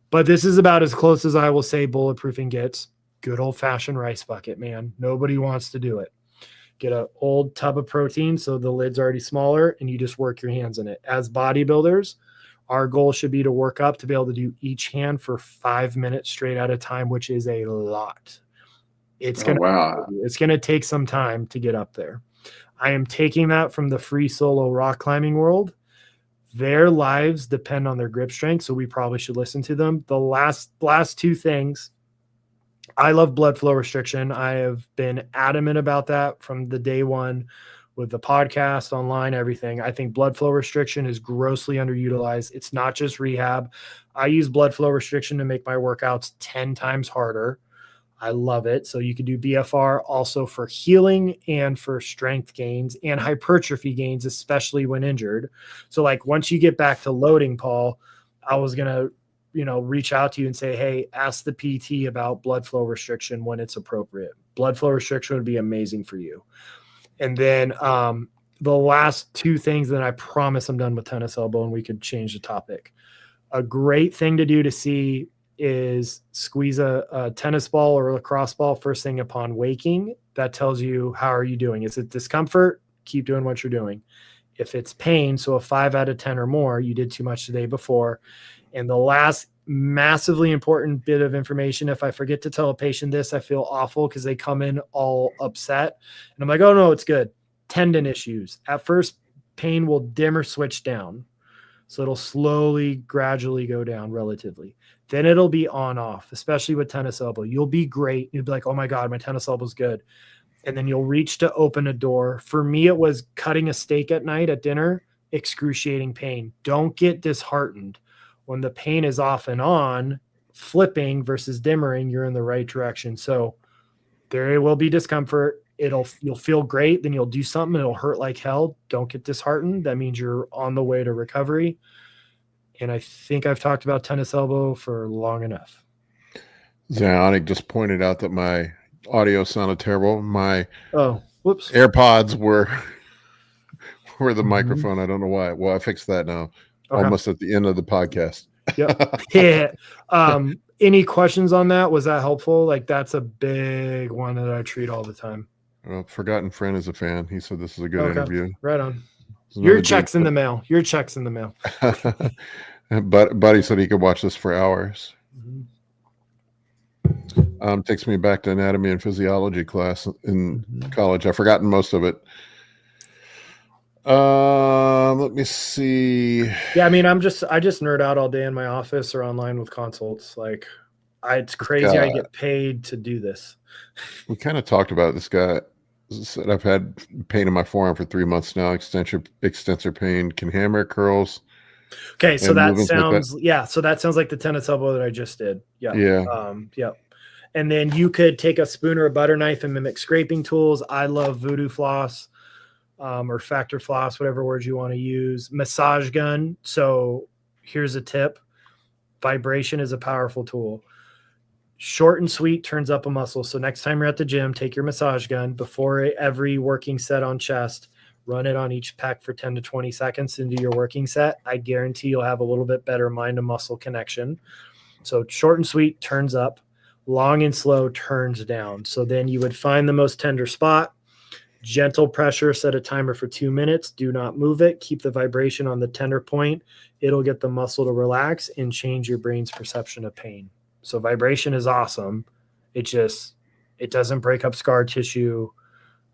But this is about as close as I will say bulletproofing gets. Good old-fashioned rice bucket, man. Nobody wants to do it. Get an old tub of protein so the lid's already smaller, and you just work your hands in it. As bodybuilders, our goal should be to work up to be able to do each hand for 5 minutes straight at a time, which is a lot. It's gonna take some time to get up there. I am taking that from the free solo rock climbing world. Their lives depend on their grip strength, so we probably should listen to them. The last two things, I love blood flow restriction. I have been adamant about that from the day one with the podcast, online, everything. I think blood flow restriction is grossly underutilized. It's not just rehab. I use blood flow restriction to make my workouts 10 times harder. I love it. So you can do BFR also for healing and for strength gains and hypertrophy gains, especially when injured. So like once you get back to loading, Paul, I was going to, reach out to you and say, hey, ask the PT about blood flow restriction when it's appropriate. Blood flow restriction would be amazing for you. And then the last two things, then I promise I'm done with tennis elbow and we could change the topic. A great thing to do to see is squeeze a tennis ball or a lacrosse ball first thing upon waking. That tells you, how are you doing? Is it discomfort? Keep doing what you're doing. If it's pain, so a 5 out of 10 or more, you did too much the day before. And the last massively important bit of information, if I forget to tell a patient this, I feel awful because they come in all upset. And I'm like, oh, no, it's good. Tendon issues. At first, pain will dim or switch down. So it'll slowly, gradually go down relatively. Then it'll be on off, especially with tennis elbow. You'll be great. You'll be like, oh my God, my tennis elbow's good. And then you'll reach to open a door. For me, it was cutting a steak at night at dinner, excruciating pain. Don't get disheartened. When the pain is off and on, flipping versus dimmering, you're in the right direction. So there will be discomfort. You'll feel great. Then you'll do something. It'll hurt like hell. Don't get disheartened. That means you're on the way to recovery. And I think I've talked about tennis elbow for long enough. Zionic just pointed out that my audio sounded terrible. My whoops. AirPods were the microphone. I don't know why. Well, I fixed that now. Okay. Almost at the end of the podcast. Yep. Yeah. Any questions on that? Was that helpful? Like that's a big one that I treat all the time. Well, Forgotten Friend is a fan. He said this is a good interview. Right on. Your check's in the mail. Your check's in the mail. But Buddy said he could watch this for hours. Takes me back to anatomy and physiology class in college. I've forgotten most of it. Let me see. Yeah, I mean, I just nerd out all day in my office or online with consults. Like, it's crazy. I get paid to do this. We kind of talked about this guy. Said I've had pain in my forearm for 3 months now. Extensor pain. Can hammer curls. Okay, so that sounds So that sounds like the tennis elbow that I just did. Yeah. Yeah. Yeah. And then you could take a spoon or a butter knife and mimic scraping tools. I love voodoo floss. Or factor floss, whatever words you want to use. Massage gun. So here's a tip. Vibration is a powerful tool. Short and sweet turns up a muscle. So next time you're at the gym, take your massage gun before every working set on chest, run it on each pec for 10 to 20 seconds into your working set. I guarantee you'll have a little bit better mind to muscle connection. So short and sweet turns up, long and slow turns down. So then you would find the most tender spot. Gentle pressure, set a timer for 2 minutes. Do not move it. Keep the vibration on the tender point. It'll get the muscle to relax and change your brain's perception of pain. So vibration is awesome. It doesn't break up scar tissue.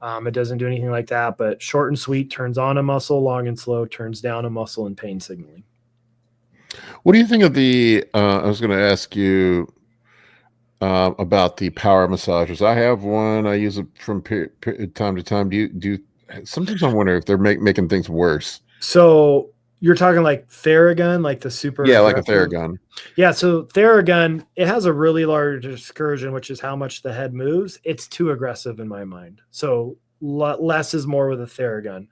It doesn't do anything like that, but short and sweet turns on a muscle, long and slow turns down a muscle and pain signaling. What do you think of I was going to ask you about the power massagers. I have one. I use it from time to time. Do you sometimes I wonder if they're making things worse. So you're talking like Theragun, like the super. Yeah, like a Theragun. Yeah. So Theragun, it has a really large excursion, which is how much the head moves. It's too aggressive in my mind. So less is more with a Theragun.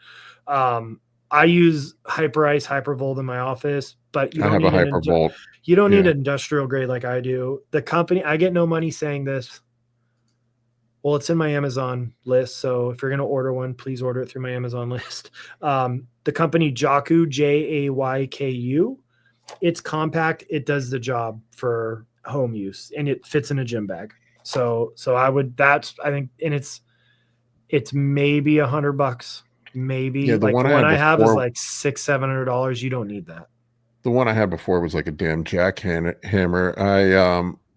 I use Hyperice Hypervolt in my office, but you don't have a Hypervolt. You don't need an industrial grade like I do. The company, I get no money saying this. Well, it's in my Amazon list. So if you're going to order one, please order it through my Amazon list. The company Jayku, Jayku, it's compact. It does the job for home use and it fits in a gym bag. So I think, and it's maybe $100. Maybe Yeah, the like one the I one had I have is before- like $600-700. You don't need that. The one I had before was like a damn jackhammer.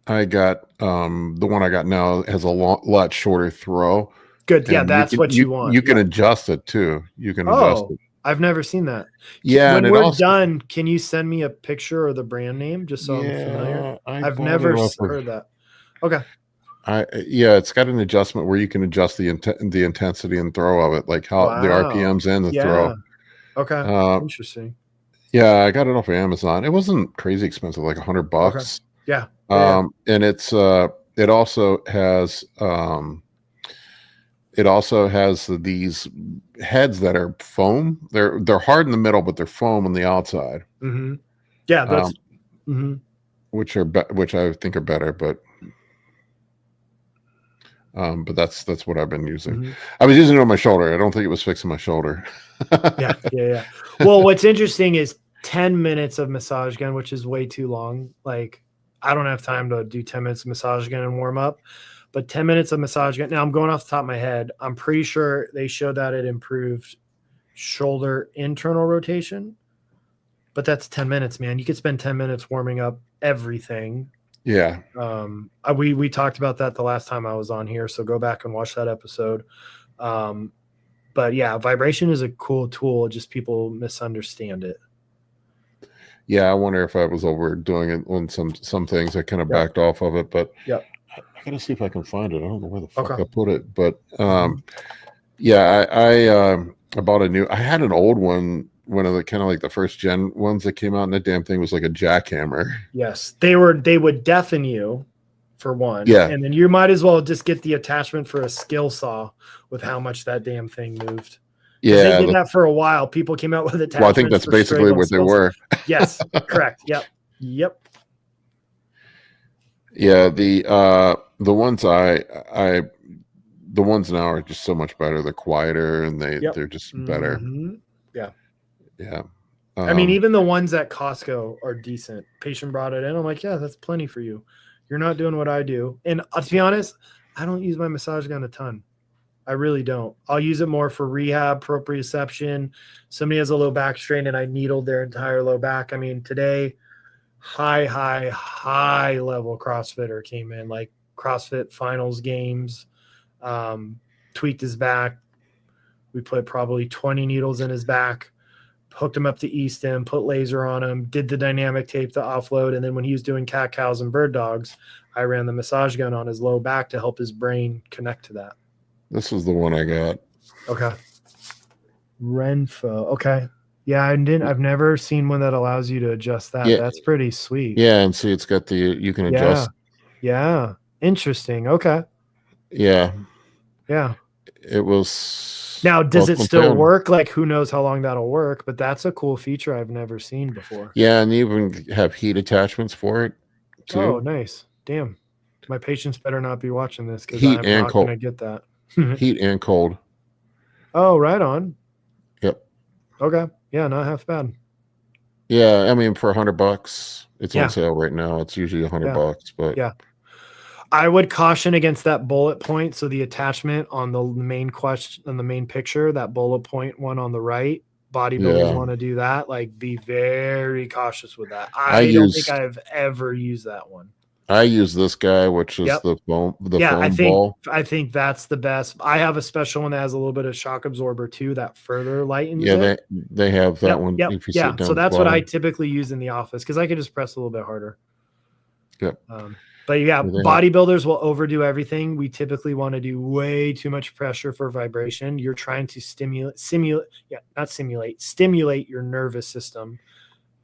I got the one I got now has a lot shorter throw. Good. Yeah, And that's what you want. You can Yeah. adjust it too. You can adjust Oh, it. I've never seen that. Yeah, When and it we're also, done, can you send me a picture or the brand name just so I'm familiar? I've bought never it off of- heard that. Okay. it's got an adjustment where you can adjust the intensity and throw of it, like how the Wow. RPMs and the Yeah. throw. Okay. Interesting. Yeah, I got it off of Amazon. It wasn't crazy expensive, like $100. Yeah. And it also has these heads that are foam. They're hard in the middle, but they're foam on the outside. Mm-hmm. Yeah, that's which I think are better, but that's what I've been using. Mm-hmm. I was using it on my shoulder. I don't think it was fixing my shoulder. Yeah. Well, what's interesting is 10 minutes of massage gun, which is way too long. Like, I don't have time to do 10 minutes of massage gun and warm up, but 10 minutes of massage gun. Now I'm going off the top of my head. I'm pretty sure they showed that it improved shoulder internal rotation, but that's 10 minutes, man. You could spend 10 minutes warming up everything. Yeah. We talked about that the last time I was on here, so go back and watch that episode. But yeah, vibration is a cool tool. Just people misunderstand it. Yeah, I wonder if I was overdoing it on some things. I kind of backed off of it, but I gotta see if I can find it. I don't know where the fuck I put it, but yeah, I bought a new. I had an old one of the kind of like the first gen ones that came out, and that damn thing was like a jackhammer. Yes, they would deafen you for one. Yeah, and then you might as well just get the attachment for a skill saw with how much that damn thing moved. Yeah, they did that for a while. People came out with attachments. Well, I think that's basically what they were. Yes, correct. Yep. Yeah, the ones the ones now are just so much better. They're quieter and they're just better. Yeah. I mean, even the ones at Costco are decent. Patient brought it in. I'm like, yeah, that's plenty for you. You're not doing what I do. And to be honest, I don't use my massage gun a ton. I really don't. I'll use it more for rehab, proprioception. Somebody has a low back strain and I needled their entire low back. I mean, today, high level CrossFitter came in, like CrossFit finals games, tweaked his back. We put probably 20 needles in his back, hooked him up to Easton, put laser on him, did the dynamic tape to offload. And then when he was doing cat cows and bird dogs, I ran the massage gun on his low back to help his brain connect to that. This is the one I got. Okay. Renfo. Okay. Yeah, I've never seen one that allows you to adjust that. Yeah. That's pretty sweet. Yeah, and see, it's got you can adjust. Yeah. Interesting. Okay. Yeah. Yeah. It was. Now, does it still work? Like, who knows how long that'll work? But that's a cool feature I've never seen before. Yeah, and you even have heat attachments for it too. Oh, nice. Damn. My patients better not be watching this because I'm not going to get that. Heat and cold. Oh, right on. Yep. Okay. Yeah, not half bad. Yeah, I mean, for $100, it's on sale right now. It's usually $100, but yeah. I would caution against that bullet point. So the attachment on the main question, on the main picture, that bullet point one on the right, bodybuilders want to do that. Like, be very cautious with that. I don't think I've ever used that one. I use this guy, which is the foam ball. I think that's the best. I have a special one that has a little bit of shock absorber too, that further lightens it. They have that one. Yep. If you sit down so that's what I typically use in the office because I can just press a little bit harder. Yep. But bodybuilders will overdo everything. We typically want to do way too much pressure for vibration. You're trying to stimulate your nervous system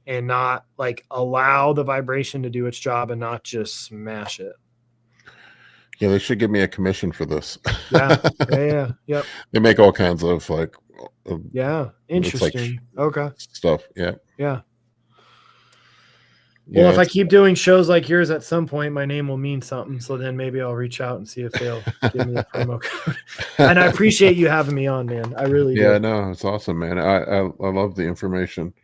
and not like allow the vibration to do its job and not just smash it. Yeah, they should give me a commission for this. Yeah. Yep. They make all kinds of interesting. Okay. Stuff. Yeah. Well, if I keep doing shows like yours at some point, my name will mean something. So then maybe I'll reach out and see if they'll give me a promo code. And I appreciate you having me on, man. I really do. Yeah, no, it's awesome, man. I love the information.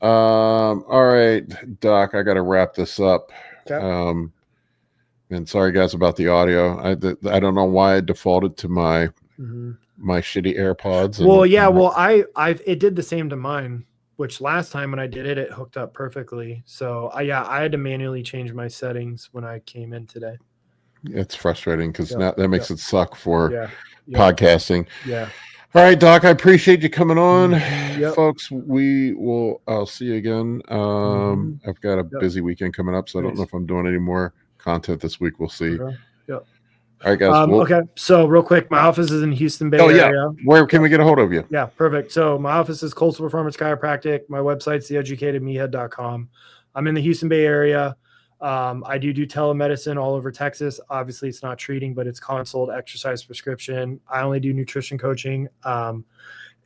All right, Doc, I got to wrap this up. Okay. And sorry guys about the audio. I don't know why I defaulted to my my shitty AirPods. Well, yeah. Well, it did the same to mine, which last time when I did it, it hooked up perfectly. So I had to manually change my settings when I came in today. It's frustrating because now that makes it suck for podcasting. Yeah. All right, Doc, I appreciate you coming on. Yep. Folks, I'll see you again. I've got a busy weekend coming up, so I don't know if I'm doing any more content this week. We'll see. Yep. All right, guys. Okay. So real quick, my office is in Houston Bay area. Where can we get a hold of you? Yeah, perfect. So my office is Coastal Performance Chiropractic. My website's theeducatedmeathead.com. I'm in the Houston Bay area. I do telemedicine all over Texas. Obviously, it's not treating, but it's consult, exercise prescription. I only do nutrition coaching.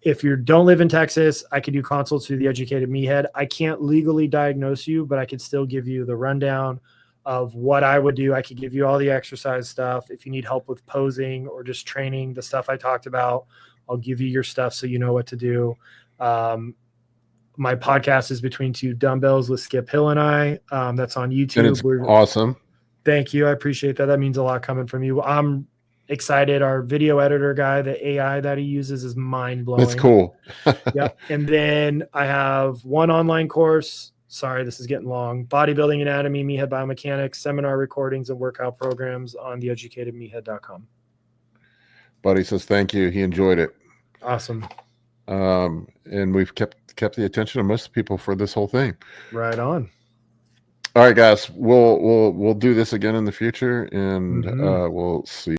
If you don't live in Texas, I can do consults through the Educated Meathead. I can't legally diagnose you, but I can still give you the rundown of what I would do. I could give you all the exercise stuff. If you need help with posing or just training, the stuff I talked about, I'll give you your stuff so you know what to do. My podcast is Between Two Dumbbells with Skip Hill and I. That's on YouTube. And it's awesome. Thank you. I appreciate that. That means a lot coming from you. I'm excited. Our video editor guy, the AI that he uses is mind-blowing. That's cool. Yep. And then I have one online course. Sorry, this is getting long. Bodybuilding anatomy, meathead biomechanics, seminar recordings, and workout programs on theeducatedmeathead.com. Buddy says thank you. He enjoyed it. Awesome. And we've kept the attention of most people for this whole thing. Right on. All right, guys. We'll do this again in the future, and we'll see.